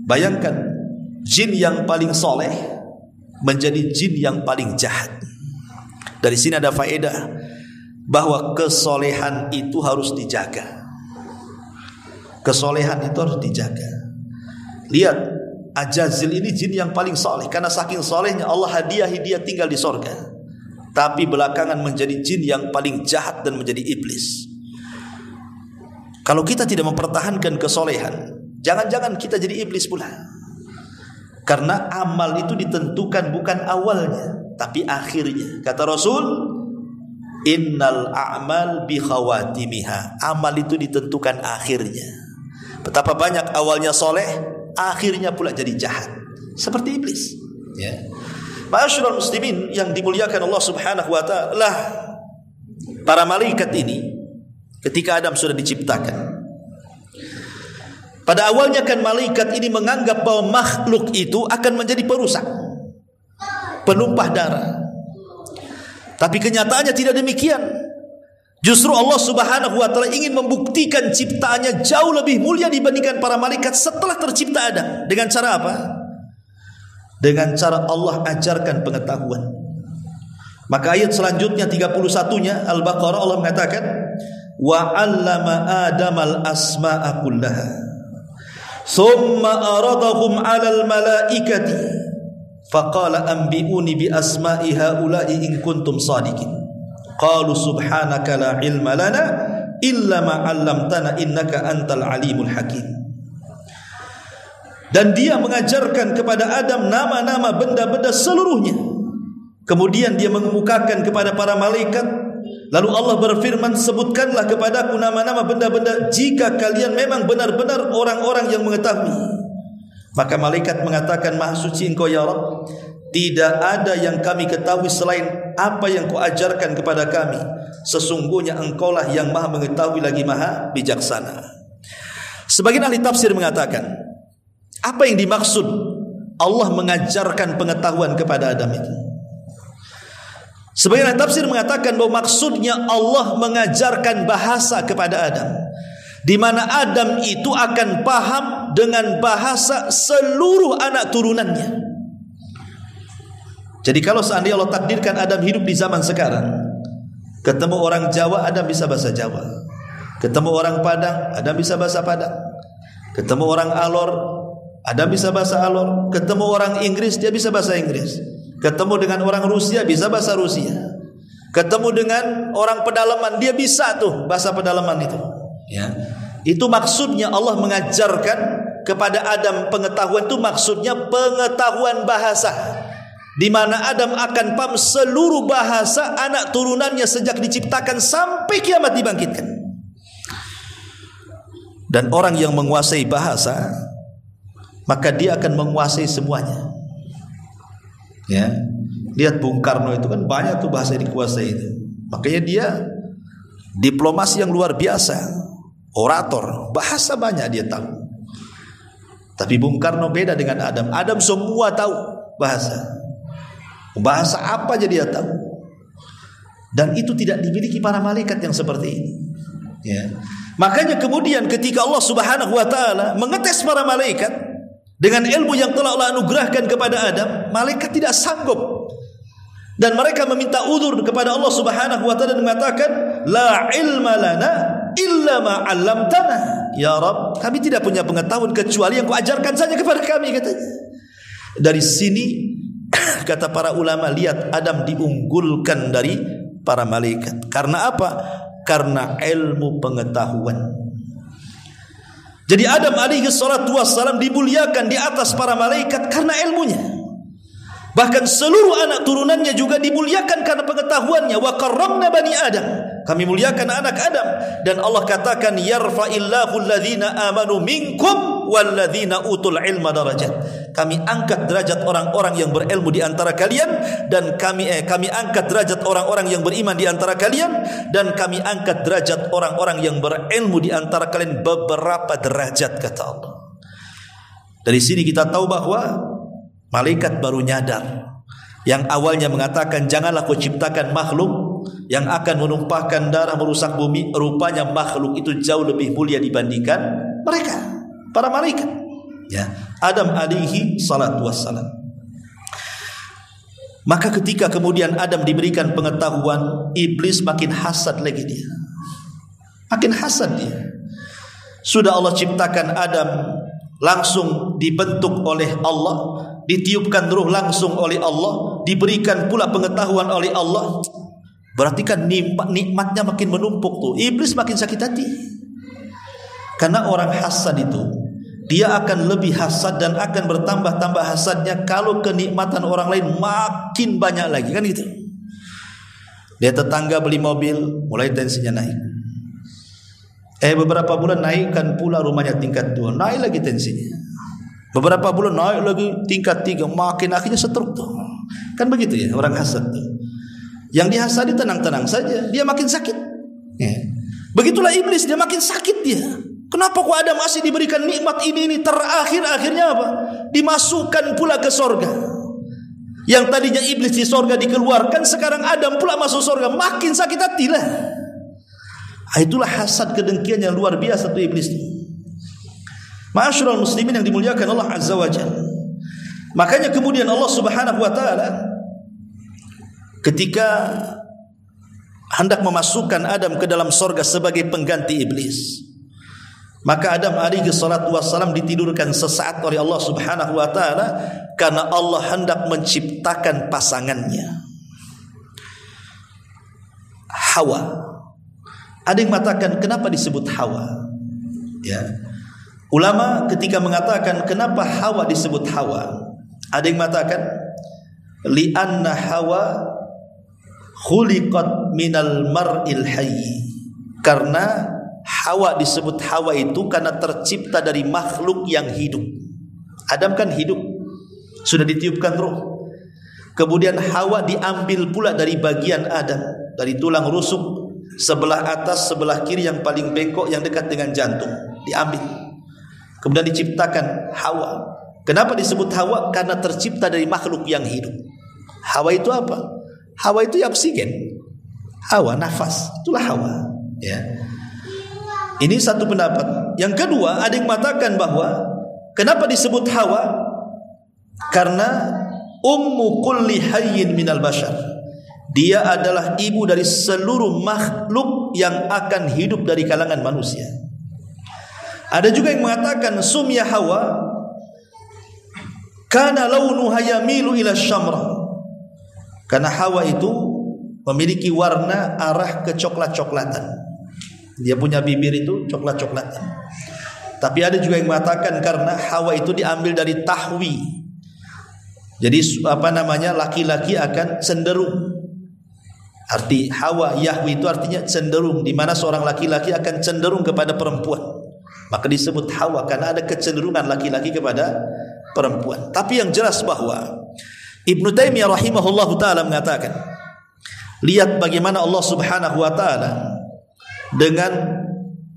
Bayangkan, jin yang paling soleh menjadi jin yang paling jahat. Dari sini ada faedah bahwa kesolehan itu harus dijaga. Kesolehan itu harus dijaga. Lihat, Ajazil ini jin yang paling soleh, karena saking solehnya Allah hadiahi dia tinggal di sorga. Tapi belakangan menjadi jin yang paling jahat dan menjadi iblis. Kalau kita tidak mempertahankan kesolehan, jangan-jangan kita jadi iblis pula. Karena amal itu ditentukan bukan awalnya, tapi akhirnya. Kata Rasul, innal a'mal bi khawatimiha, amal itu ditentukan akhirnya. Betapa banyak awalnya soleh, akhirnya pula jadi jahat, seperti iblis, ya. Ma'asyiral muslimin yang dimuliakan Allah Subhanahu wa taala, para malaikat ini ketika Adam sudah diciptakan. Pada awalnya kan malaikat ini menganggap bahwa makhluk itu akan menjadi perusak, penumpah darah. Tapi kenyataannya tidak demikian. Justru Allah Subhanahu wa taala ingin membuktikan ciptaannya jauh lebih mulia dibandingkan para malaikat setelah tercipta Adam. Dengan cara apa? Dengan cara Allah ajarkan pengetahuan. Maka ayat selanjutnya 31-nya Al-Baqarah Allah mengatakan, wa 'allama Adamal asma'a kullaha thumma aradahum 'alal malaikati faqala anbi'uni bi asma'i haula'i in kuntum shadiqin. Qalu subhanaka la ilma lana illa ma 'allamtana innaka antal alimul hakim. Dan dia mengajarkan kepada Adam nama-nama benda-benda seluruhnya. Kemudian dia mengemukakan kepada para malaikat. Lalu Allah berfirman, sebutkanlah kepadaku nama-nama benda-benda jika kalian memang benar-benar orang-orang yang mengetahui. Maka malaikat mengatakan, Maha suci Engkau ya Rabb, tidak ada yang kami ketahui selain apa yang Kau ajarkan kepada kami. Sesungguhnya Engkaulah yang Maha mengetahui lagi Maha bijaksana. Sebagian ahli tafsir mengatakan, apa yang dimaksud Allah mengajarkan pengetahuan kepada Adam itu? Sebagian ahli tafsir mengatakan bahwa maksudnya Allah mengajarkan bahasa kepada Adam, di mana Adam itu akan paham dengan bahasa seluruh anak turunannya. Jadi kalau seandainya Allah takdirkan Adam hidup di zaman sekarang, ketemu orang Jawa, Adam bisa bahasa Jawa. Ketemu orang Padang, Adam bisa bahasa Padang. Ketemu orang Alor, Adam bisa bahasa Alor. Ketemu orang Inggris, dia bisa bahasa Inggris. Ketemu dengan orang Rusia, bisa bahasa Rusia. Ketemu dengan orang pedalaman, dia bisa tuh bahasa pedalaman itu. Ya, itu maksudnya Allah mengajarkan kepada Adam pengetahuan itu maksudnya pengetahuan bahasa, di mana Adam akan paham seluruh bahasa anak turunannya sejak diciptakan sampai kiamat dibangkitkan. Dan orang yang menguasai bahasa, maka dia akan menguasai semuanya. Ya, lihat Bung Karno itu kan banyak tuh bahasa yang dikuasai itu. Makanya dia diplomasi yang luar biasa, orator, bahasa banyak dia tahu. Tapi Bung Karno beda dengan Adam. Adam semua tahu bahasa. Bahasa apa aja dia tahu. Dan itu tidak dimiliki para malaikat yang seperti ini. Ya. Makanya kemudian ketika Allah Subhanahu wa taala mengetes para malaikat dengan ilmu yang telah Allah anugerahkan kepada Adam, malaikat tidak sanggup. Dan mereka meminta uzur kepada Allah Subhanahu wa taala dan mengatakan, la ilma lana illa ma 'allamtana. Ya Rabb, kami tidak punya pengetahuan kecuali yang Kau ajarkan saja kepada kami, katanya. Dari sini kata para ulama, lihat Adam diunggulkan dari para malaikat. Karena apa? Karena ilmu pengetahuan. Jadi Adam alaihi salatu wassalam dimuliakan di atas para malaikat karena ilmunya. Bahkan seluruh anak turunannya juga dimuliakan karena pengetahuannya. Wa karramna bani Adam, kami muliakan anak Adam. Dan Allah katakan, yarfa'illahu alladhina amanu minkum walladhina utul ilma darajat. Kami angkat derajat orang-orang yang berilmu di antara kalian, dan kami angkat derajat orang-orang yang beriman di antara kalian, dan kami angkat derajat orang-orang yang berilmu di antara kalian beberapa derajat, kata Allah. Dari sini kita tahu bahwa malaikat baru nyadar. Yang awalnya mengatakan janganlah Kau ciptakan makhluk yang akan menumpahkan darah, merusak bumi. Rupanya makhluk itu jauh lebih mulia dibandingkan mereka, para malaikat. Ya, Adam alaihi salatu wassalam. Maka ketika kemudian Adam diberikan pengetahuan, iblis makin hasad lagi dia. Makin hasad dia. Sudah Allah ciptakan Adam, langsung dibentuk oleh Allah, ditiupkan ruh langsung oleh Allah, diberikan pula pengetahuan oleh Allah. Berarti kan nikmatnya makin menumpuk tuh. Iblis makin sakit hati. Karena orang hasad itu, dia akan lebih hasad dan akan bertambah-tambah hasadnya kalau kenikmatan orang lain makin banyak lagi, kan gitu. Dia tetangga beli mobil, mulai tensinya naik. Beberapa bulan naikkan pula rumahnya tingkat 2, naik lagi tensinya. Beberapa bulan naik lagi tingkat 3, makin akhirnya setruk tuh. Kan begitu ya orang hasad tuh. Yang dihasadi tenang-tenang saja, dia makin sakit. Begitulah iblis, dia makin sakit dia. Kenapa kok Adam masih diberikan nikmat ini terakhir-akhirnya apa? Dimasukkan pula ke sorga. Yang tadinya iblis di sorga dikeluarkan, sekarang Adam pula masuk sorga, makin sakit hatilah. Itulah hasad kedengkian yang luar biasa tuh iblis. Ma'asyiral muslimin yang dimuliakan Allah Azza wa Jalla. Makanya kemudian Allah Subhanahu wa taala ketika hendak memasukkan Adam ke dalam sorga sebagai pengganti iblis, maka Adam alaihi salatu wassalam ditidurkan sesaat oleh Allah Subhanahu wa taala karena Allah hendak menciptakan pasangannya, Hawa. Ada yang mengatakan kenapa disebut Hawa? Ya. Ulama ketika mengatakan kenapa Hawa disebut Hawa, ada yang mengatakan li'anna Hawa khuliqat minal mar'il hayy. Karena Hawa disebut Hawa itu karena tercipta dari makhluk yang hidup. Adam kan hidup, sudah ditiupkan roh. Kemudian Hawa diambil pula dari bagian Adam, dari tulang rusuk sebelah atas, sebelah kiri yang paling bengkok yang dekat dengan jantung, diambil. Kemudian diciptakan Hawa. Kenapa disebut Hawa? Karena tercipta dari makhluk yang hidup. Hawa itu apa? Hawa itu ya oksigen. Hawa nafas, itulah Hawa. Ya. Ini satu pendapat. Yang kedua, ada yang mengatakan bahwa kenapa disebut Hawa? Karena ummu kulli hayyin minal bashar. Dia adalah ibu dari seluruh makhluk yang akan hidup dari kalangan manusia. Ada juga yang mengatakan sumya Hawa kana launuha yamilu ila syamra. Karena Hawa itu memiliki warna arah ke coklat-coklatan. Dia punya bibir itu coklat-coklatan. Tapi ada juga yang mengatakan karena Hawa itu diambil dari tahwi. Jadi laki-laki akan cenderung. Arti Hawa Yahwi itu artinya cenderung, di mana seorang laki-laki akan cenderung kepada perempuan. Maka disebut Hawa karena ada kecenderungan laki-laki kepada perempuan. Tapi yang jelas bahwa Ibnu Taimiyah rahimahullahu taala mengatakan, lihat bagaimana Allah Subhanahu wa taala dengan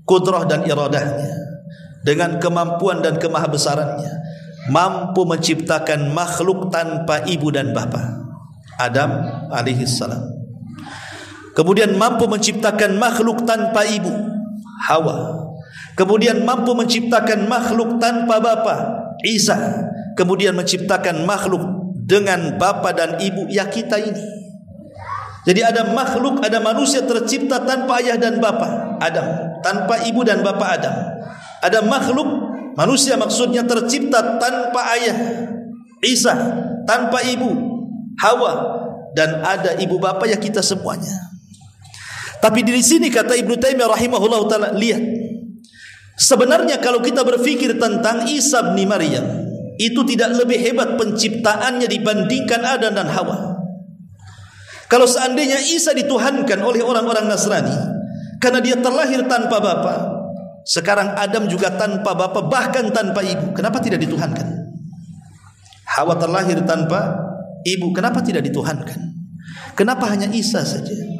kudrah dan iradahnya, dengan kemampuan dan kemahabesarannya, mampu menciptakan makhluk tanpa ibu dan bapa, Adam alaihi salam. Kemudian mampu menciptakan makhluk tanpa ibu, Hawa. Kemudian mampu menciptakan makhluk tanpa bapa, Isa. Kemudian menciptakan makhluk dengan bapa dan ibu, ya kita ini. Jadi ada makhluk, ada manusia tercipta tanpa ayah dan bapa, Adam. Tanpa ibu dan bapa, Adam. Ada makhluk, manusia maksudnya tercipta tanpa ayah, Isa. Tanpa ibu, Hawa. Dan ada ibu bapa, ya kita semuanya. Tapi di sini kata Ibnu Taimiyah rahimahullah taala, lihat, sebenarnya kalau kita berpikir tentang Isa bin Maryam, itu tidak lebih hebat penciptaannya dibandingkan Adam dan Hawa. Kalau seandainya Isa dituhankan oleh orang-orang Nasrani karena dia terlahir tanpa bapa, sekarang Adam juga tanpa bapa, bahkan tanpa ibu, kenapa tidak dituhankan? Hawa terlahir tanpa ibu, kenapa tidak dituhankan? Kenapa hanya Isa saja?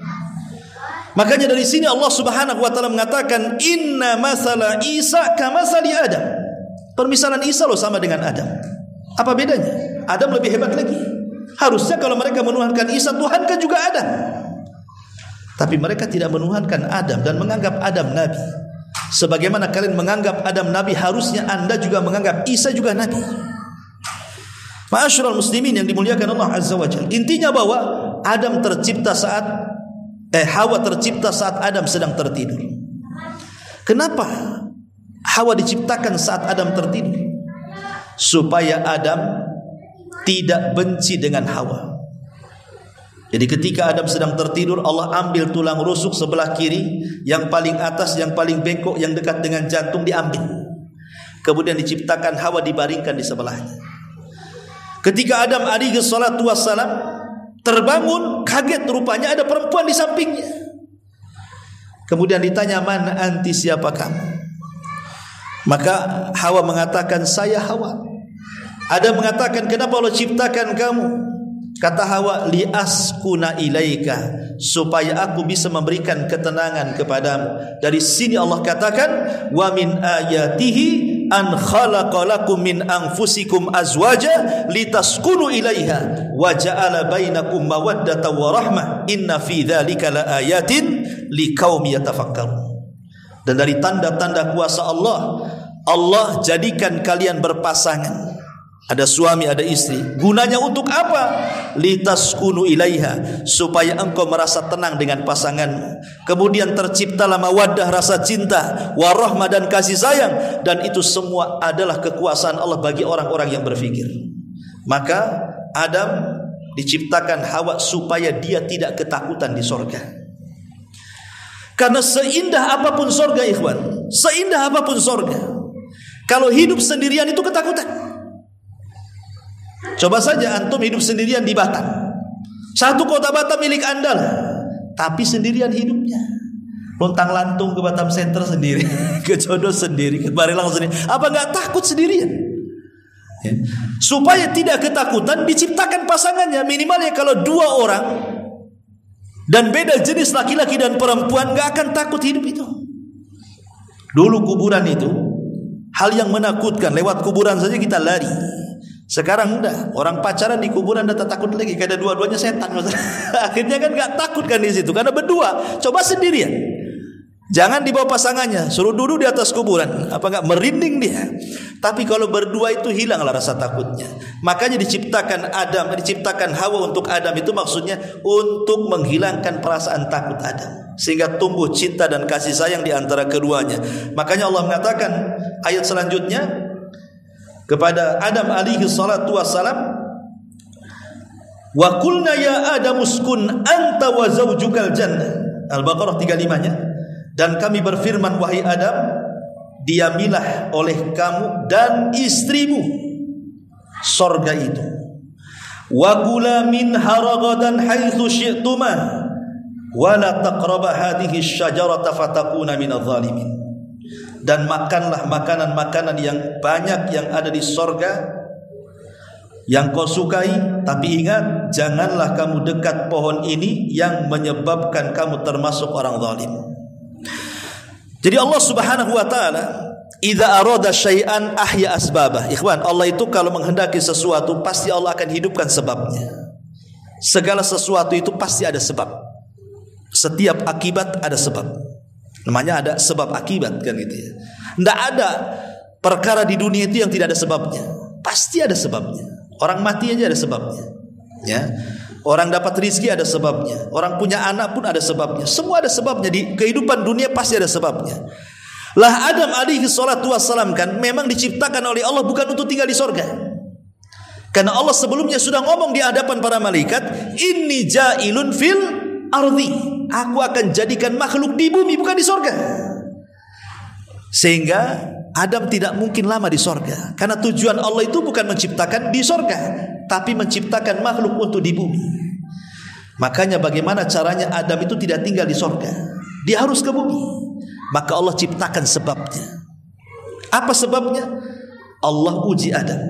Makanya dari sini Allah Subhanahu wa taala mengatakan inna masala Isa kamasali Adam. Permisalan Isa loh sama dengan Adam. Apa bedanya? Adam lebih hebat lagi. Harusnya kalau mereka menuhankan Isa, tuhankan juga Adam. Tapi mereka tidak menuhankan Adam dan menganggap Adam nabi. Sebagaimana kalian menganggap Adam nabi, harusnya Anda juga menganggap Isa juga nabi. Ma'asyiral muslimin yang dimuliakan Allah Azza wa Jalla. Intinya bahwa Adam tercipta saat Hawa tercipta saat Adam sedang tertidur. Kenapa Hawa diciptakan saat Adam tertidur? Supaya Adam tidak benci dengan Hawa. Jadi ketika Adam sedang tertidur, Allah ambil tulang rusuk sebelah kiri, yang paling atas, yang paling bengkok, yang dekat dengan jantung diambil. Kemudian diciptakan Hawa, dibaringkan di sebelahnya. Ketika Adam alaihi salatu wassalam terbangun, kaget, rupanya ada perempuan di sampingnya. Kemudian ditanya, "Man anti, siapa kamu?" Maka Hawa mengatakan, "Saya Hawa." Adam mengatakan, "Kenapa Allah ciptakan kamu?" Kata Hawa, li askuna ilaika, supaya aku bisa memberikan ketenangan kepadamu. Dari sini Allah katakan, wa min ayatihi an khalaqa lakum min anfusikum azwaja litaskunu ilaiha wa ja'ala bainakum mawaddatan wa rahmah inna fi dzalika laayatin liqaumin yatafakkarun. Dan dari tanda-tanda kuasa Allah, Allah jadikan kalian berpasangan. Ada suami, ada istri. Gunanya untuk apa? Litaskunu ilaiha, supaya engkau merasa tenang dengan pasanganmu. Kemudian terciptalah mawaddah, rasa cinta, warahmah dan kasih sayang. Dan itu semua adalah kekuasaan Allah bagi orang-orang yang berfikir. Maka Adam diciptakan Hawa supaya dia tidak ketakutan di sorga. Karena seindah apapun sorga, ikhwan, seindah apapun sorga, kalau hidup sendirian itu ketakutan. Coba saja antum hidup sendirian di Batam. Satu kota Batam milik anda lah, tapi sendirian hidupnya. Lontang lantung ke Batam Center sendiri, ke Jodoh sendiri, ke Barelang sendiri. Apa nggak takut sendirian? Ya. Supaya tidak ketakutan, diciptakan pasangannya. Minimalnya kalau 2 orang dan beda jenis laki-laki dan perempuan, nggak akan takut hidup itu. Dulu kuburan itu hal yang menakutkan. Lewat kuburan saja kita lari. Sekarang udah, orang pacaran di kuburan udah tak takut lagi, karena dua-duanya setan. Akhirnya kan nggak takut kan di situ, karena berdua. Coba sendirian, jangan dibawa pasangannya, suruh duduk di atas kuburan, apa nggak merinding dia? Tapi kalau berdua itu hilanglah rasa takutnya. Makanya diciptakan Adam, diciptakan Hawa untuk Adam itu maksudnya untuk menghilangkan perasaan takut Adam, sehingga tumbuh cinta dan kasih sayang di antara keduanya. Makanya Allah mengatakan ayat selanjutnya kepada Adam alaihi salatu wassalam, wa qulna ya Adam uskun anta wa zawjukal jannah. Al-Baqarah 35-nya. Dan kami berfirman, wahai Adam, diamilah oleh kamu dan istrimu sorga itu. Wa kula minha ragadan haitsu syi'tuma wa la taqraba hadhihi asy-syajarata fatakuna minadh dhalimin. Dan makanlah makanan-makanan yang banyak yang ada di sorga yang kau sukai, tapi ingat, janganlah kamu dekat pohon ini yang menyebabkan kamu termasuk orang zalim. Jadi Allah Subhanahu wa taala idza arada syai'an ahya asbabah. Ikhwan, Allah itu kalau menghendaki sesuatu pasti Allah akan hidupkan sebabnya. Segala sesuatu itu pasti ada sebab. Setiap akibat ada sebab. Namanya ada sebab akibat kan gitu ya. Tidak ada perkara di dunia itu yang tidak ada sebabnya. Pasti ada sebabnya. Orang mati aja ada sebabnya. Ya. Orang dapat rizki ada sebabnya. Orang punya anak pun ada sebabnya. Semua ada sebabnya. Di kehidupan dunia pasti ada sebabnya. Lah Adam alaihi salatu wassalam kan memang diciptakan oleh Allah bukan untuk tinggal di sorga. Karena Allah sebelumnya sudah ngomong di hadapan para malaikat, inni ja'ilun fil ardi, aku akan jadikan makhluk di bumi, bukan di sorga. Sehingga Adam tidak mungkin lama di sorga, karena tujuan Allah itu bukan menciptakan di sorga, tapi menciptakan makhluk untuk di bumi. Makanya bagaimana caranya Adam itu tidak tinggal di sorga, dia harus ke bumi. Maka Allah ciptakan sebabnya. Apa sebabnya? Allah uji Adam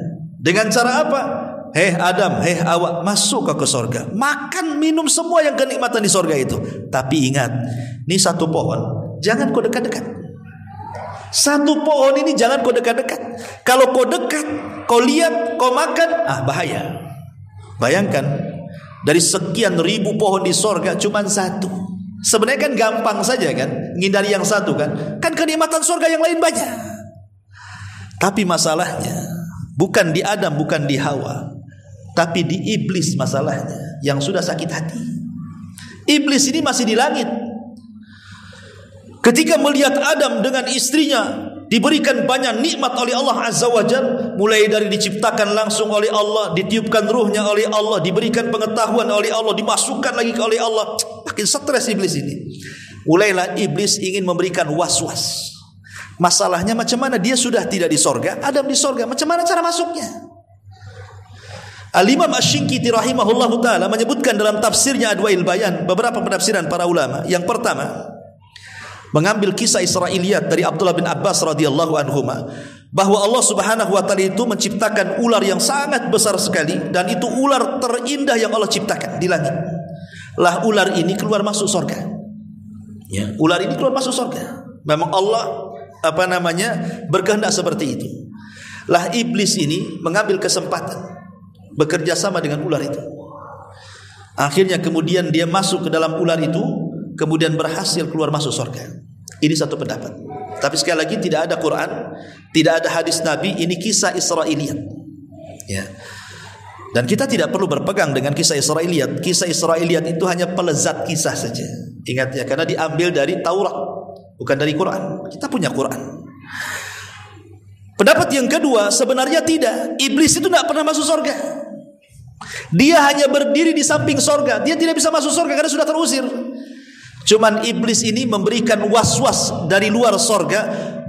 dengan cara apa? Hei Adam, hei Hawa, masuk ke sorga, makan minum semua yang kenikmatan di sorga itu. Tapi ingat, ini satu pohon, jangan kau dekat-dekat. Satu pohon ini jangan kau dekat-dekat. Kalau kau dekat, kau lihat, kau makan, bahaya. Bayangkan, dari sekian ribu pohon di sorga cuma satu. Sebenarnya kan gampang saja kan, ngindari yang satu kan. Kan kenikmatan sorga yang lain banyak. Tapi masalahnya bukan di Adam, bukan di Hawa, tapi di iblis masalahnya, yang sudah sakit hati. Iblis ini masih di langit. Ketika melihat Adam dengan istrinya diberikan banyak nikmat oleh Allah Azza wa Jalla, mulai dari diciptakan langsung oleh Allah, ditiupkan ruhnya oleh Allah, diberikan pengetahuan oleh Allah, dimasukkan lagi oleh Allah, makin stres iblis ini. Mulailah iblis ingin memberikan was-was. Masalahnya macam mana, dia sudah tidak di sorga, Adam di sorga, macam mana cara masuknya? Al-Imam Asy-Syinkiti rahimahullahu ta'ala menyebutkan dalam tafsirnya Adwail Bayan beberapa penafsiran para ulama. Yang pertama, mengambil kisah Israiliyat dari Abdullah bin Abbas radhiyallahu anhuma bahwa Allah Subhanahu wa taala itu menciptakan ular yang sangat besar sekali, dan itu ular terindah yang Allah ciptakan di langit. Lah ular ini keluar masuk surga. Ya, ular ini keluar masuk surga. Memang Allah berkehendak seperti itu. Lah iblis ini mengambil kesempatan bekerja sama dengan ular itu. Akhirnya kemudian dia masuk ke dalam ular itu, kemudian berhasil keluar masuk surga. Ini satu pendapat. Tapi sekali lagi tidak ada Quran, tidak ada hadis Nabi, ini kisah Israiliyat. Ya. Dan kita tidak perlu berpegang dengan kisah Israiliyat. Kisah Israiliyat itu hanya pelezat kisah saja. Ingat ya, karena diambil dari Taurat, bukan dari Quran. Kita punya Quran. Pendapat yang kedua, sebenarnya tidak. Iblis itu tidak pernah masuk surga. Dia hanya berdiri di samping surga. Dia tidak bisa masuk surga karena sudah terusir. Cuman iblis ini memberikan was-was dari luar surga.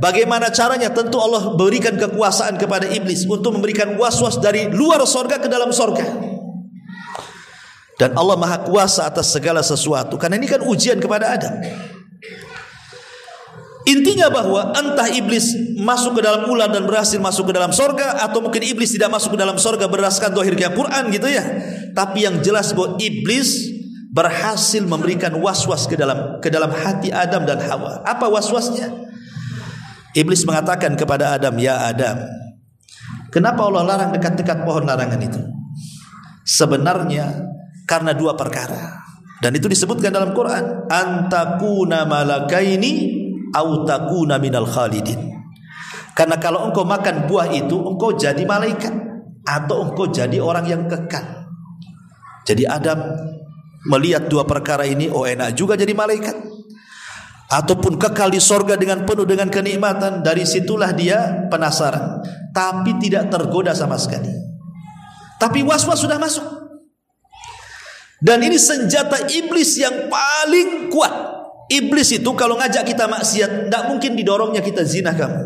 Bagaimana caranya? Tentu Allah berikan kekuasaan kepada iblis untuk memberikan was-was dari luar surga ke dalam surga. Dan Allah Maha Kuasa atas segala sesuatu. Karena ini kan ujian kepada Adam. Intinya bahwa entah iblis masuk ke dalam ular dan berhasil masuk ke dalam surga, atau mungkin iblis tidak masuk ke dalam surga berdasarkan zahir Al-Quran gitu ya. Tapi yang jelas bahwa iblis berhasil memberikan was-was ke dalam hati Adam dan Hawa. Apa was-wasnya? Iblis mengatakan kepada Adam, "Ya Adam, kenapa Allah larang dekat-dekat pohon larangan itu?" Sebenarnya karena dua perkara. Dan itu disebutkan dalam Quran, "Antakuna malakaini au takuna minal khalidin." Karena kalau engkau makan buah itu, engkau jadi malaikat atau engkau jadi orang yang kekal. Jadi Adam melihat dua perkara ini, oh enak juga jadi malaikat, ataupun kekal di sorga dengan penuh dengan kenikmatan. Dari situlah dia penasaran, tapi tidak tergoda sama sekali. Tapi was-was sudah masuk. Dan ini senjata iblis yang paling kuat. Iblis itu kalau ngajak kita maksiat, tidak mungkin didorongnya kita zina kamu,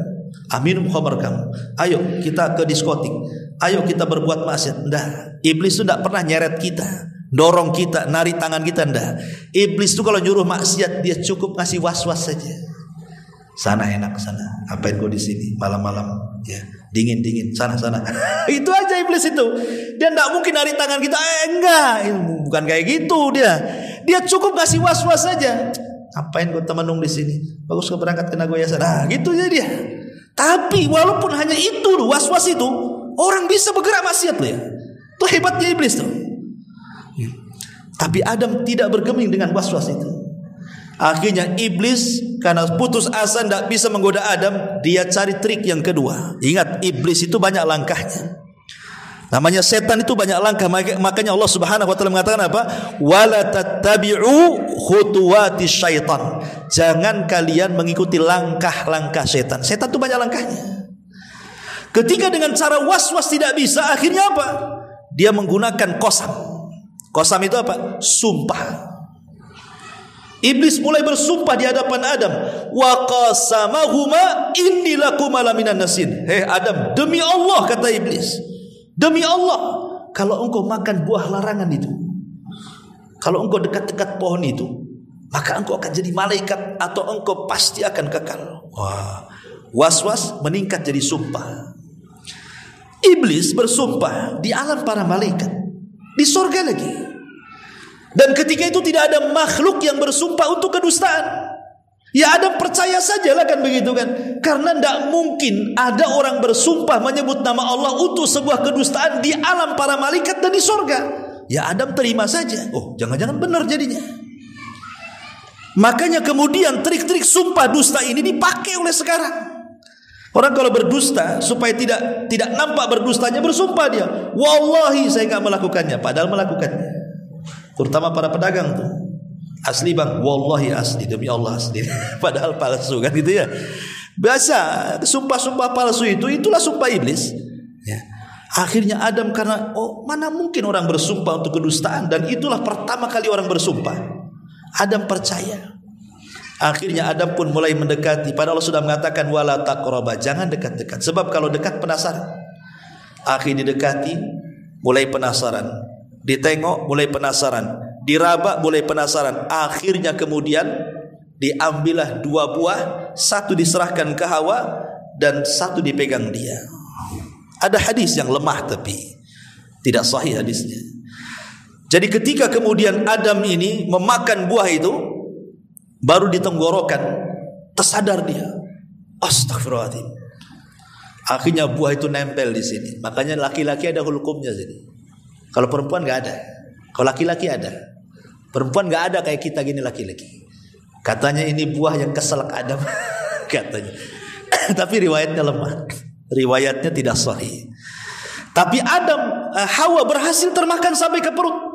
minum khamar kamu, ayo kita ke diskotik, ayo kita berbuat maksiat. Tidak. Iblis itu tidak pernah nyeret kita, dorong kita, narik tangan kita, ndak. Iblis itu kalau nyuruh maksiat, dia cukup ngasih was-was saja. Sana enak, sana. Apain kau di sini malam-malam? Ya, dingin-dingin, sana. Itu aja iblis itu. Dia ndak mungkin narik tangan kita. Enggak, bukan kayak gitu dia. Dia cukup ngasih was-was saja. Apain kau temenung di sini? Bagus kau berangkat ke Nagoya sana. Nah, gitu aja dia. Tapi walaupun hanya itu, was-was itu, orang bisa bergerak maksiat loh ya. Itu hebatnya iblis tuh. Tapi Adam tidak bergeming dengan was-was itu. Akhirnya iblis karena putus asa tidak bisa menggoda Adam, dia cari trik yang kedua. Ingat, iblis itu banyak langkahnya. Namanya setan itu banyak langkah. Makanya Allah Subhanahu wa taala mengatakan apa? Wala tattabi'u khutuwati syaitan. Jangan kalian mengikuti langkah-langkah setan. Setan itu banyak langkahnya. Ketika dengan cara was-was tidak bisa, akhirnya apa? Dia menggunakan qasam. Qasam itu apa? Sumpah. Iblis mulai bersumpah di hadapan Adam. Wa qasamahuma inni lakum laminan nasin. Hei Adam, demi Allah, kata iblis, demi Allah, kalau engkau makan buah larangan itu, kalau engkau dekat-dekat pohon itu, maka engkau akan jadi malaikat atau engkau pasti akan kekal. Wah, was-was meningkat jadi sumpah. Iblis bersumpah di alam para malaikat, di sorga lagi. Dan ketika itu tidak ada makhluk yang bersumpah untuk kedustaan. Ya Adam percaya sajalah kan begitu kan. Karena tidak mungkin ada orang bersumpah menyebut nama Allah untuk sebuah kedustaan di alam para malaikat dan di sorga. Ya Adam terima saja. Oh, jangan-jangan benar jadinya. Makanya kemudian trik-trik sumpah dusta ini dipakai oleh sekarang. Orang kalau berdusta supaya tidak nampak berdustanya, bersumpah dia, wallahi saya enggak melakukannya, padahal melakukannya. Terutama para pedagang tuh, asli bang, wallahi asli, demi Allah asli, padahal palsu kan gitu ya. Biasa sumpah-sumpah palsu itulah sumpah iblis ya. Akhirnya Adam karena mana mungkin orang bersumpah untuk kedustaan, dan itulah pertama kali orang bersumpah, Adam percaya. Akhirnya Adam pun mulai mendekati, padahal Allah sudah mengatakan wala taqraba, jangan dekat-dekat, sebab kalau dekat penasaran. Akhirnya didekati, mulai penasaran. Ditengok mulai penasaran, diraba mulai penasaran. Akhirnya kemudian diambillah dua buah, satu diserahkan ke Hawa, dan satu dipegang dia. Ada hadis yang lemah tapi tidak sahih hadisnya. Jadi ketika kemudian Adam ini memakan buah itu, baru di tenggorokan tersadar dia, astagfirullahaladzim. Akhirnya buah itu nempel di sini. Makanya laki-laki ada hukumnya sini. Kalau perempuan nggak ada. Kalau laki-laki ada. Perempuan nggak ada kayak kita gini laki-laki. Katanya ini buah yang keselak Adam. Katanya. Tapi riwayatnya lemah. Riwayatnya tidak sahih. Tapi Hawa berhasil termakan sampai ke perut.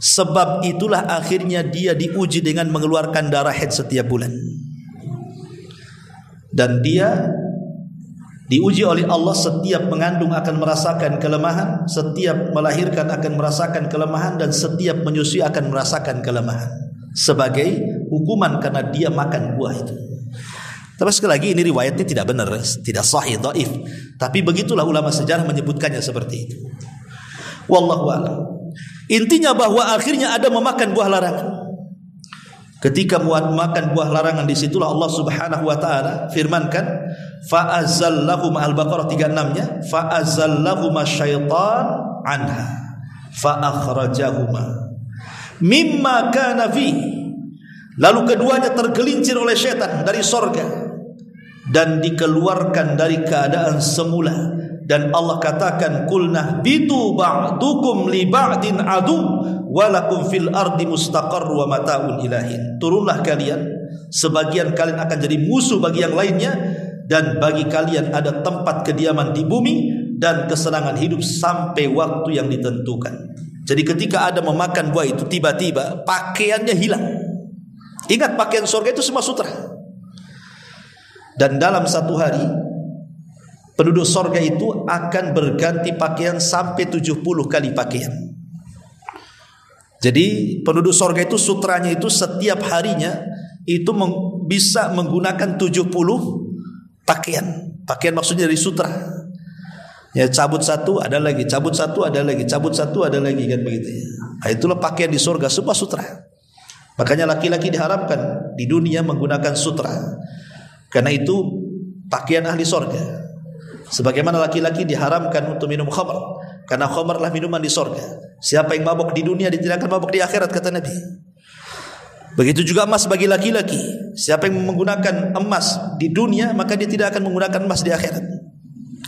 Sebab itulah akhirnya dia diuji dengan mengeluarkan darah haid setiap bulan. Dan dia diuji oleh Allah, setiap mengandung akan merasakan kelemahan, setiap melahirkan akan merasakan kelemahan, dan setiap menyusui akan merasakan kelemahan sebagai hukuman karena dia makan buah itu. Tapi sekali lagi ini riwayatnya tidak benar, tidak sahih, dhaif. Tapi begitulah ulama sejarah menyebutkannya seperti itu. Wallahu a'lam. Intinya bahwa akhirnya ada memakan buah larangan. Ketika makan buah larangan, disitulah Allah Subhanahu wa taala firmankan, fa'azallahum, Al-Baqarah 36-nya, fa'azallahuma syaitan anha fa'akhrajahuma mimma kana fi. Lalu keduanya tergelincir oleh syaitan dari sorga dan dikeluarkan dari keadaan semula. Dan Allah katakan, kulnah bitu ba'dukum li ba'din adu walakum fil ardi mustaqarr wa mata'un ilahin. Turunlah kalian, sebagian kalian akan jadi musuh bagi yang lainnya, dan bagi kalian ada tempat kediaman di bumi dan kesenangan hidup sampai waktu yang ditentukan. Jadi ketika Adam memakan buah itu, tiba-tiba pakaiannya hilang. Ingat, pakaian surga itu semua sutra. Dan dalam satu hari penduduk surga itu akan berganti pakaian sampai 70 kali pakaian. Jadi penduduk surga itu sutranya itu setiap harinya itu bisa menggunakan 70 pakaian. Pakaian maksudnya dari sutra. Ya, cabut satu ada lagi, cabut satu ada lagi, cabut satu ada lagi, kan begitu ya. Nah, itulah pakaian di surga, semua sutra. Makanya laki-laki diharapkan di dunia menggunakan sutra. Karena itu pakaian ahli surga. Sebagaimana laki-laki diharamkan untuk minum khamr, karena khamrlah minuman di surga. Siapa yang mabuk di dunia, dia tidak akan mabuk di akhirat, kata Nabi. Begitu juga emas bagi laki-laki. Siapa yang menggunakan emas di dunia, maka dia tidak akan menggunakan emas di akhirat,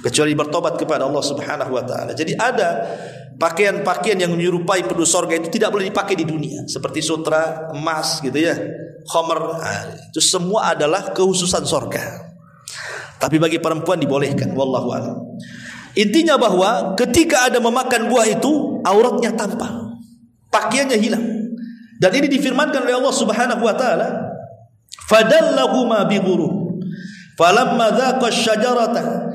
kecuali bertobat kepada Allah Subhanahu wa taala. Jadi ada pakaian-pakaian yang menyerupai penduduk surga itu tidak boleh dipakai di dunia, seperti sutra, emas gitu ya, khamr. Nah, itu semua adalah kekhususan surga. Tapi bagi perempuan dibolehkan, wallahu a'lam. Intinya bahwa ketika ada memakan buah itu, auratnya tampak, pakaiannya hilang. Dan ini difirmankan oleh Allah Subhanahu wa taala, fadallahuma bighurur falamma dhaqa asy-syajarata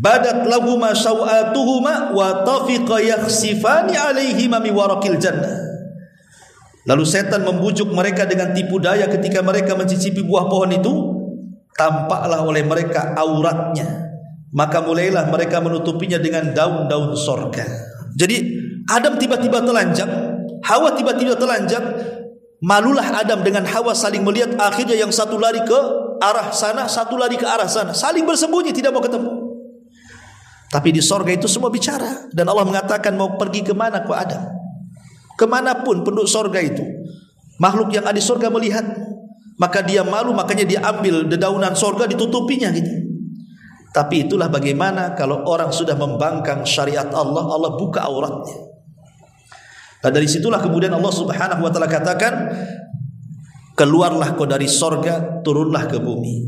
badat lahuma sawatuhuma wa tafiqa yakhsifani 'alaihima min waraqil jannah. Lalu setan membujuk mereka dengan tipu daya ketika mereka mencicipi buah pohon itu. Tampaklah oleh mereka auratnya, maka mulailah mereka menutupinya dengan daun-daun sorga. Jadi Adam tiba-tiba telanjang, Hawa tiba-tiba telanjang. Malulah Adam dengan Hawa saling melihat. Akhirnya yang satu lari ke arah sana, satu lari ke arah sana, saling bersembunyi, tidak mau ketemu. Tapi di sorga itu semua bicara. Dan Allah mengatakan, mau pergi kemana kau Adam? Kemanapun penduduk sorga itu, makhluk yang ada di sorga melihat, maka dia malu, makanya dia ambil dedaunan sorga, ditutupinya gitu. Tapi itulah bagaimana kalau orang sudah membangkang syariat Allah, Allah buka auratnya. Dan dari situlah kemudian Allah Subhanahu wa taala katakan, keluarlah kau dari sorga, turunlah ke bumi.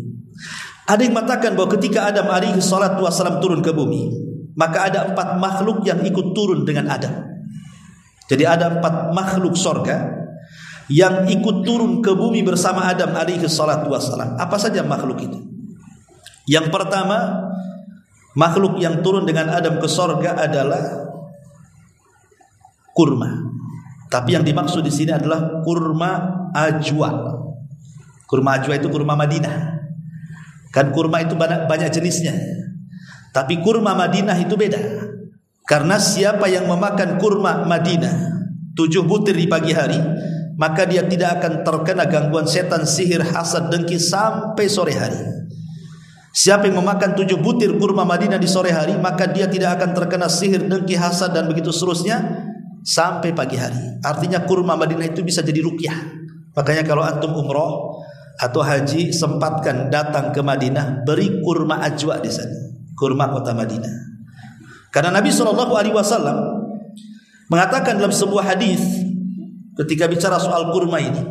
Ada yang mengatakan bahwa ketika Adam alaihi salatu wassalam turun ke bumi, maka ada 4 makhluk yang ikut turun dengan Adam. Jadi ada 4 makhluk sorga yang ikut turun ke bumi bersama Adam alaihi salatu wassalam. Apa saja makhluk itu? Yang pertama, makhluk yang turun dengan Adam ke sorga adalah kurma. Tapi yang dimaksud di sini adalah kurma ajwa. Kurma ajwa itu kurma Madinah. Kan kurma itu banyak jenisnya. Tapi kurma Madinah itu beda. Karena siapa yang memakan kurma Madinah 7 butir di pagi hari, maka dia tidak akan terkena gangguan setan, sihir, hasad, dengki sampai sore hari. Siapa yang memakan 7 butir kurma Madinah di sore hari, maka dia tidak akan terkena sihir, dengki, hasad dan begitu seterusnya sampai pagi hari. Artinya kurma Madinah itu bisa jadi ruqyah. Makanya kalau antum umroh atau haji, sempatkan datang ke Madinah, beri kurma ajwa di sana, kurma kota Madinah. Karena Nabi SAW mengatakan dalam sebuah hadis ketika bicara soal kurma ini,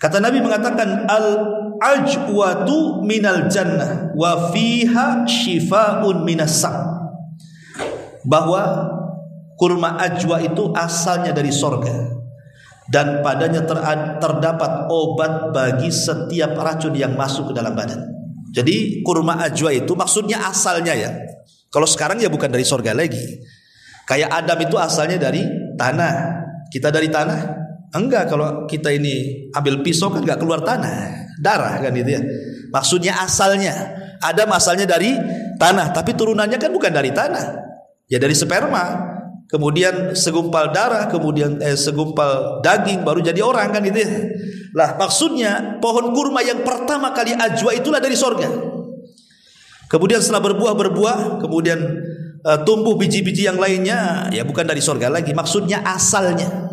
kata Nabi mengatakan al-ajwatu minal jannah wa fiha shifaa'un minas sam, bahwa kurma ajwa itu asalnya dari sorga dan padanya terdapat obat bagi setiap racun yang masuk ke dalam badan. Jadi kurma ajwa itu maksudnya asalnya ya. Kalau sekarang ya bukan dari sorga lagi. Kayak Adam itu asalnya dari tanah. Kita dari tanah? Enggak, kalau kita ini ambil pisau kan enggak keluar tanah, darah kan itu ya. Maksudnya asalnya, Adam asalnya dari tanah, tapi turunannya kan bukan dari tanah. Ya dari sperma, kemudian segumpal darah, kemudian segumpal daging, baru jadi orang kan itu ya. Lah maksudnya pohon kurma yang pertama kali ajwa itulah dari sorga. Kemudian setelah berbuah, kemudian tumbuh biji-biji yang lainnya, ya bukan dari sorga lagi. Maksudnya asalnya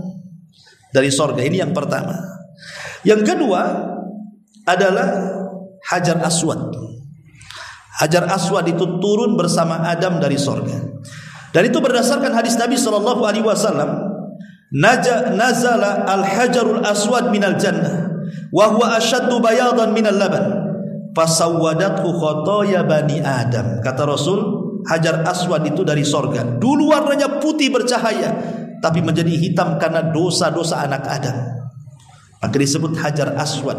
dari sorga. Ini yang pertama. Yang kedua adalah Hajar Aswad. Hajar Aswad itu turun bersama Adam dari sorga. Dan itu berdasarkan hadis Nabi SAW. Nazala al-hajarul aswad minal jannah wa huwa ashaddu bayadan minal laban fasawwadathu khotoya bani Adam. Kata Rasul, Hajar Aswad itu dari sorga. Dulu warnanya putih bercahaya, tapi menjadi hitam karena dosa-dosa anak Adam. Maka disebut Hajar Aswad.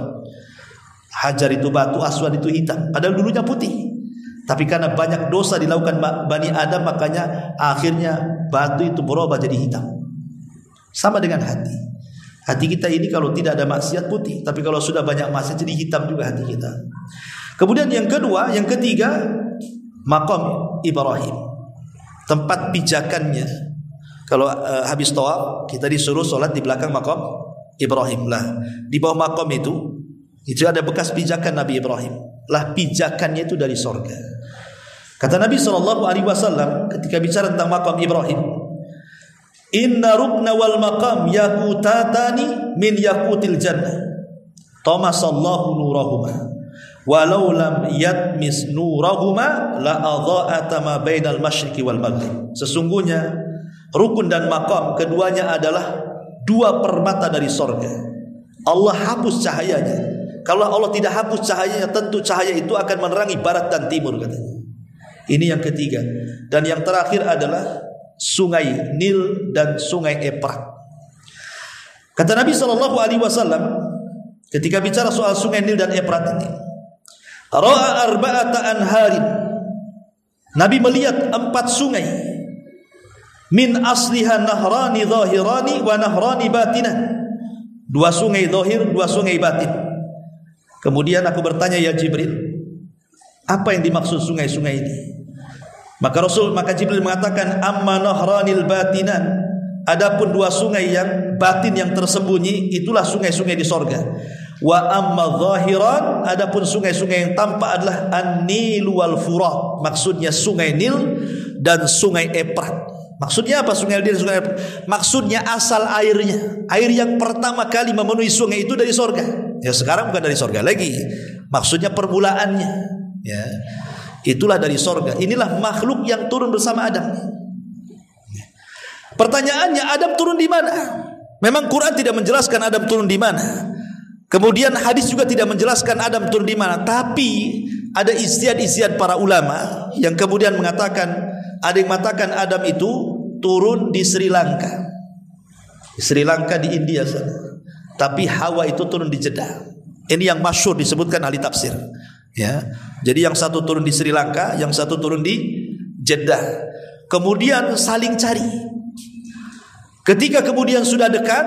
Hajar itu batu, aswad itu hitam. Padahal dulunya putih, tapi karena banyak dosa dilakukan Bani Adam, makanya akhirnya batu itu berubah jadi hitam. Sama dengan hati. Hati kita ini kalau tidak ada maksiat putih, tapi kalau sudah banyak maksiat jadi hitam juga hati kita. Kemudian yang kedua, yang ketiga, Maqam Ibrahim, tempat pijakannya. Kalau habis tawaf kita disuruh sholat di belakang Maqam Ibrahim. Lah di bawah Maqam itu ada bekas pijakan Nabi Ibrahim. Lah pijakannya itu dari sorga. Kata Nabi SAW ketika bicara tentang Maqam Ibrahim, inna rukna wal maqam yakutatani min yakutil jannah tamasallahu nurahuma walau lam yatmis nurahuma la adha'ata ma bainal masyriqi wal maghrib. Sesungguhnya rukun dan maqam keduanya adalah dua permata dari sorga. Allah hapus cahayanya. Kalau Allah tidak hapus cahayanya, tentu cahaya itu akan menerangi barat dan timur, katanya. Ini yang ketiga. Dan yang terakhir adalah Sungai Nil dan Sungai Efrat. Kata Nabi SAW ketika bicara soal Sungai Nil dan Efrat ini, ra'a arba'ata anharin. Nabi melihat 4 sungai. Min asliha nahrani zahirani wa nahrani batinan. 2 sungai zahir, 2 sungai batin. Kemudian aku bertanya, ya Jibril, apa yang dimaksud sungai-sungai ini? Maka Jibril mengatakan, amma nahranil batinan, adapun 2 sungai yang batin yang tersembunyi, itulah sungai-sungai di sorga. Wa amma zahiran, adapun sungai-sungai yang tampak adalah an-Nil wal Furat. Maksudnya sungai Nil dan sungai Efrat. Maksudnya apa sungai Nil dan sungai Efrat? Maksudnya asal airnya. Air yang pertama kali memenuhi sungai itu dari sorga. Ya sekarang bukan dari sorga lagi. Maksudnya permulaannya. Ya. Itulah dari sorga. Inilah makhluk yang turun bersama Adam. Pertanyaannya, Adam turun di mana? Memang Quran tidak menjelaskan Adam turun di mana. Kemudian hadis juga tidak menjelaskan Adam turun di mana. Tapi ada ijtihad para ulama yang kemudian mengatakan, ada yang mengatakan Adam itu turun di Sri Lanka. Di Sri Lanka di India sana. Tapi Hawa itu turun di Jeddah. Ini yang masyhur disebutkan ahli tafsir. Ya, jadi yang satu turun di Sri Lanka, yang satu turun di Jeddah. Kemudian saling cari. Ketika kemudian sudah dekat,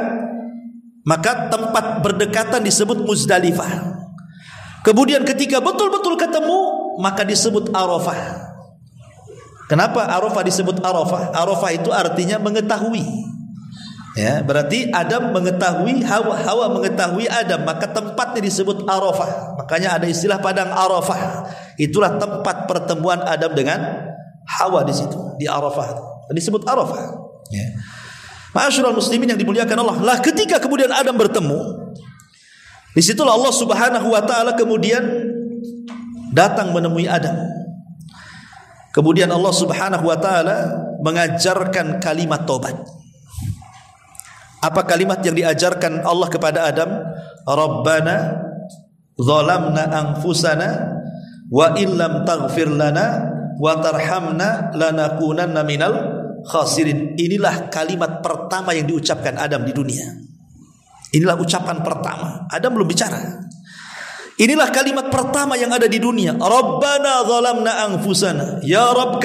maka tempat berdekatan disebut Muzdalifah. Kemudian ketika betul-betul ketemu, maka disebut Arafah. Kenapa Arafah disebut Arafah? Arafah itu artinya mengetahui. Ya, berarti Adam mengetahui Hawa mengetahui Adam, maka tempatnya disebut Arafah. Makanya ada istilah padang Arafah. Itulah tempat pertemuan Adam dengan Hawa di situ, di Arafah. Disebut Arafah. Ya. Ma'asyiral muslimin yang dimuliakan Allah, lah ketika kemudian Adam bertemu, disitulah Allah Subhanahu wa taala kemudian datang menemui Adam. Kemudian Allah Subhanahu wa taala mengajarkan kalimat taubat. Apa kalimat yang diajarkan Allah kepada Adam? Rabbana zalamna anfusana wa illam taghfir lana wa tarhamna lanakunanna minal khasirin. Inilah kalimat pertama yang diucapkan Adam di dunia. Inilah ucapan pertama. Adam belum bicara. Inilah kalimat pertama yang ada di dunia. Rabbana zalamna anfusana. Ya Rabb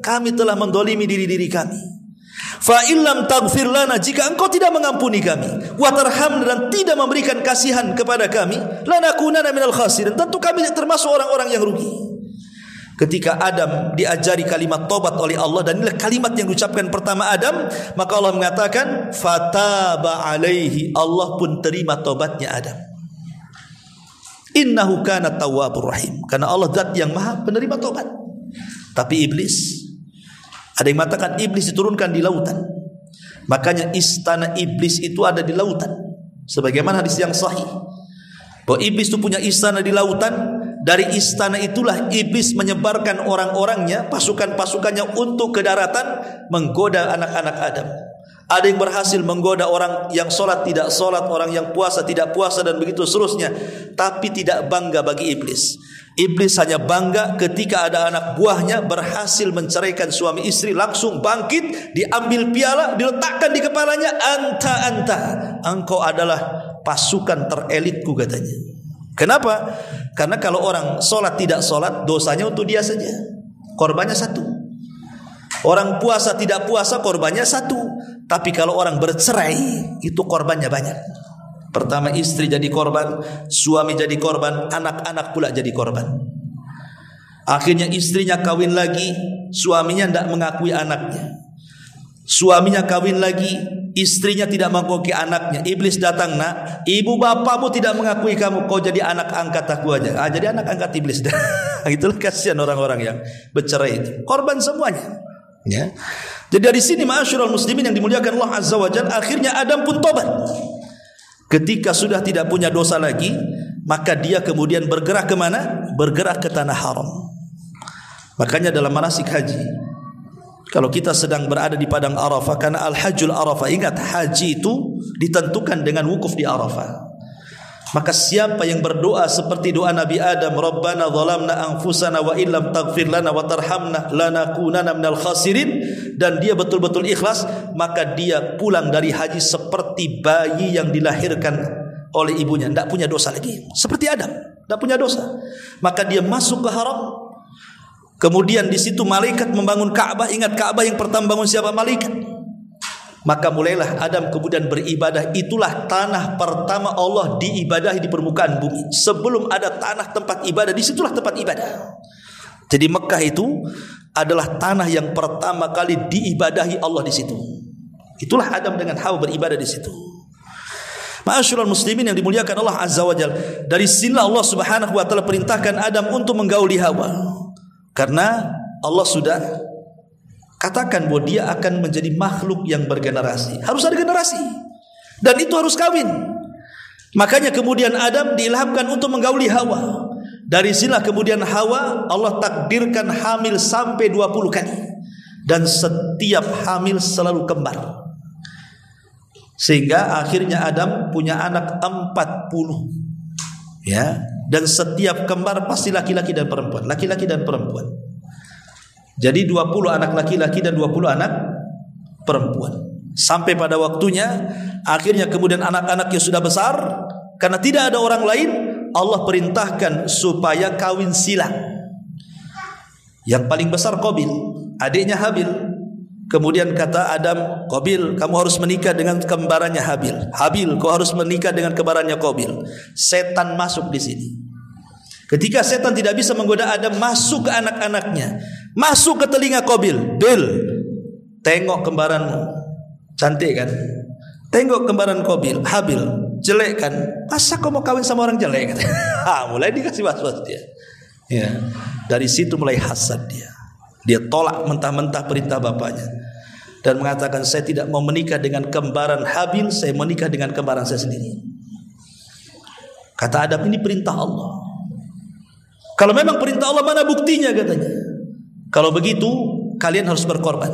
kami telah mendolimi diri kami. Fa illam taghfir lana, jika engkau tidak mengampuni kami, wa tarhamna, dan tidak memberikan kasihan kepada kami, lanakunanna minal khasirin, tentu kami termasuk orang-orang yang rugi. Ketika Adam diajari kalimat taubat oleh Allah, dan inilah kalimat yang diucapkan pertama Adam, maka Allah mengatakan fataba alaihi, Allah pun terima taubatnya Adam. Innahu kana tawwabur rahim, karena Allah zat yang maha penerima taubat. Tapi iblis, ada yang mengatakan iblis diturunkan di lautan. Makanya istana iblis itu ada di lautan. Sebagaimana hadis yang sahih, bahwa iblis itu punya istana di lautan. Dari istana itulah iblis menyebarkan orang-orangnya, pasukan-pasukannya untuk ke daratan menggoda anak-anak Adam. Ada yang berhasil menggoda orang yang sholat tidak sholat, orang yang puasa tidak puasa, dan begitu seterusnya. Tapi tidak bangga bagi iblis. Iblis hanya bangga ketika ada anak buahnya berhasil menceraikan suami istri, langsung bangkit, diambil piala, diletakkan di kepalanya, anta, engkau adalah pasukan terelitku, katanya. Kenapa? Karena kalau orang sholat tidak sholat, dosanya untuk dia saja, korbannya satu. Orang puasa tidak puasa, korbannya satu. Tapi kalau orang bercerai, itu korbannya banyak. Pertama istri jadi korban, suami jadi korban, anak-anak pula jadi korban. Akhirnya istrinya kawin lagi, suaminya tidak mengakui anaknya. Suaminya kawin lagi, istrinya tidak mengakui anaknya. Iblis datang, nak, ibu bapakmu tidak mengakui kamu, kau jadi anak angkat aku aja. Jadi anak angkat iblis. Itulah kasihan orang-orang yang bercerai itu, korban semuanya. Ya. Jadi dari sini ma'asyiral muslimin yang dimuliakan Allah Azza wa Jalla, akhirnya Adam pun tobat. Ketika sudah tidak punya dosa lagi, maka dia kemudian bergerak kemana? Bergerak ke tanah haram. Makanya dalam manasik haji, kalau kita sedang berada di padang Arafah, karena al-hajjul Arafah, ingat haji itu ditentukan dengan wukuf di Arafah. Maka siapa yang berdoa seperti doa Nabi Adam, Rabbana zalamna anfusana wa illam taghfir lana wa tarhamna lanakunanna minal khasirin, dan dia betul-betul ikhlas, maka dia pulang dari haji seperti bayi yang dilahirkan oleh ibunya, tidak punya dosa lagi, seperti Adam, tidak punya dosa. Maka dia masuk ke haram. Kemudian di situ malaikat membangun Ka'bah. Ingat, Ka'bah yang pertama bangun siapa? Malaikat. Maka mulailah Adam kemudian beribadah. Itulah tanah pertama Allah diibadahi di permukaan bumi. Sebelum ada tanah tempat ibadah, disitulah tempat ibadah. Jadi Mekah itu adalah tanah yang pertama kali diibadahi Allah di situ. Itulah Adam dengan Hawa beribadah di situ. Ma'asyiral muslimin yang dimuliakan Allah Azza wa Jalla, dari sinilah Allah Subhanahu wa taala perintahkan Adam untuk menggauli Hawa. Karena Allah sudah katakan bahwa dia akan menjadi makhluk yang bergenerasi. Harus ada generasi, dan itu harus kawin. Makanya kemudian Adam diilhamkan untuk menggauli Hawa. Dari sinilah kemudian Hawa Allah takdirkan hamil sampai 20 kali. Dan setiap hamil selalu kembar. Sehingga akhirnya Adam punya anak 40. Ya, dan setiap kembar pasti laki-laki dan perempuan, laki-laki dan perempuan. Jadi 20 anak laki-laki dan 20 anak perempuan. Sampai pada waktunya, akhirnya kemudian anak-anaknya sudah besar. Karena tidak ada orang lain, Allah perintahkan supaya kawin silang. Yang paling besar Qabil, adiknya Habil. Kemudian kata Adam, Qabil, kamu harus menikah dengan kembarannya Habil. Habil, kau harus menikah dengan kembarannya Qabil. Setan masuk di sini. Ketika setan tidak bisa menggoda Adam, masuk ke anak-anaknya, masuk ke telinga Qabil. Bil, tengok kembaranmu, cantik kan? Tengok kembaran Habil, jelek kan? Masa kau mau kawin sama orang jelek? Mulai dikasih was-was dia. Ya, dari situ mulai hasad dia. Dia tolak mentah-mentah perintah bapaknya dan mengatakan, saya tidak mau menikah dengan kembaran Habil, saya menikah dengan kembaran saya sendiri. Kata Adam, ini perintah Allah. Kalau memang perintah Allah, mana buktinya katanya? Kalau begitu, kalian harus berkorban.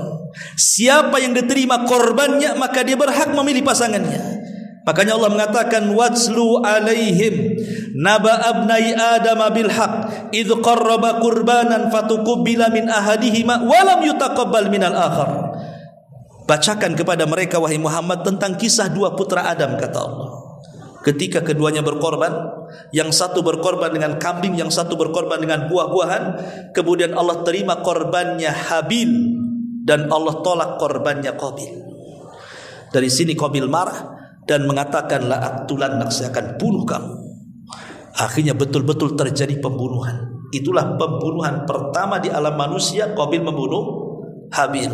Siapa yang diterima korbannya, maka dia berhak memilih pasangannya. Makanya Allah mengatakan, watslu alaihim naba abnai adam bil haq idh qarraba qurbanan fatuqbila min ahadihima wa lam yutaqabbal minal akhar. Bacakan kepada mereka wahai Muhammad tentang kisah dua putra Adam, kata Allah. Ketika keduanya berkorban, yang satu berkorban dengan kambing, yang satu berkorban dengan buah-buahan, kemudian Allah terima korbannya Habil dan Allah tolak korbannya Qabil. Dari sini Qabil marah dan mengatakan, la aqtulannak, saya akan bunuh kamu. Akhirnya betul-betul terjadi pembunuhan. Itulah pembunuhan pertama di alam manusia, Qabil membunuh Habil.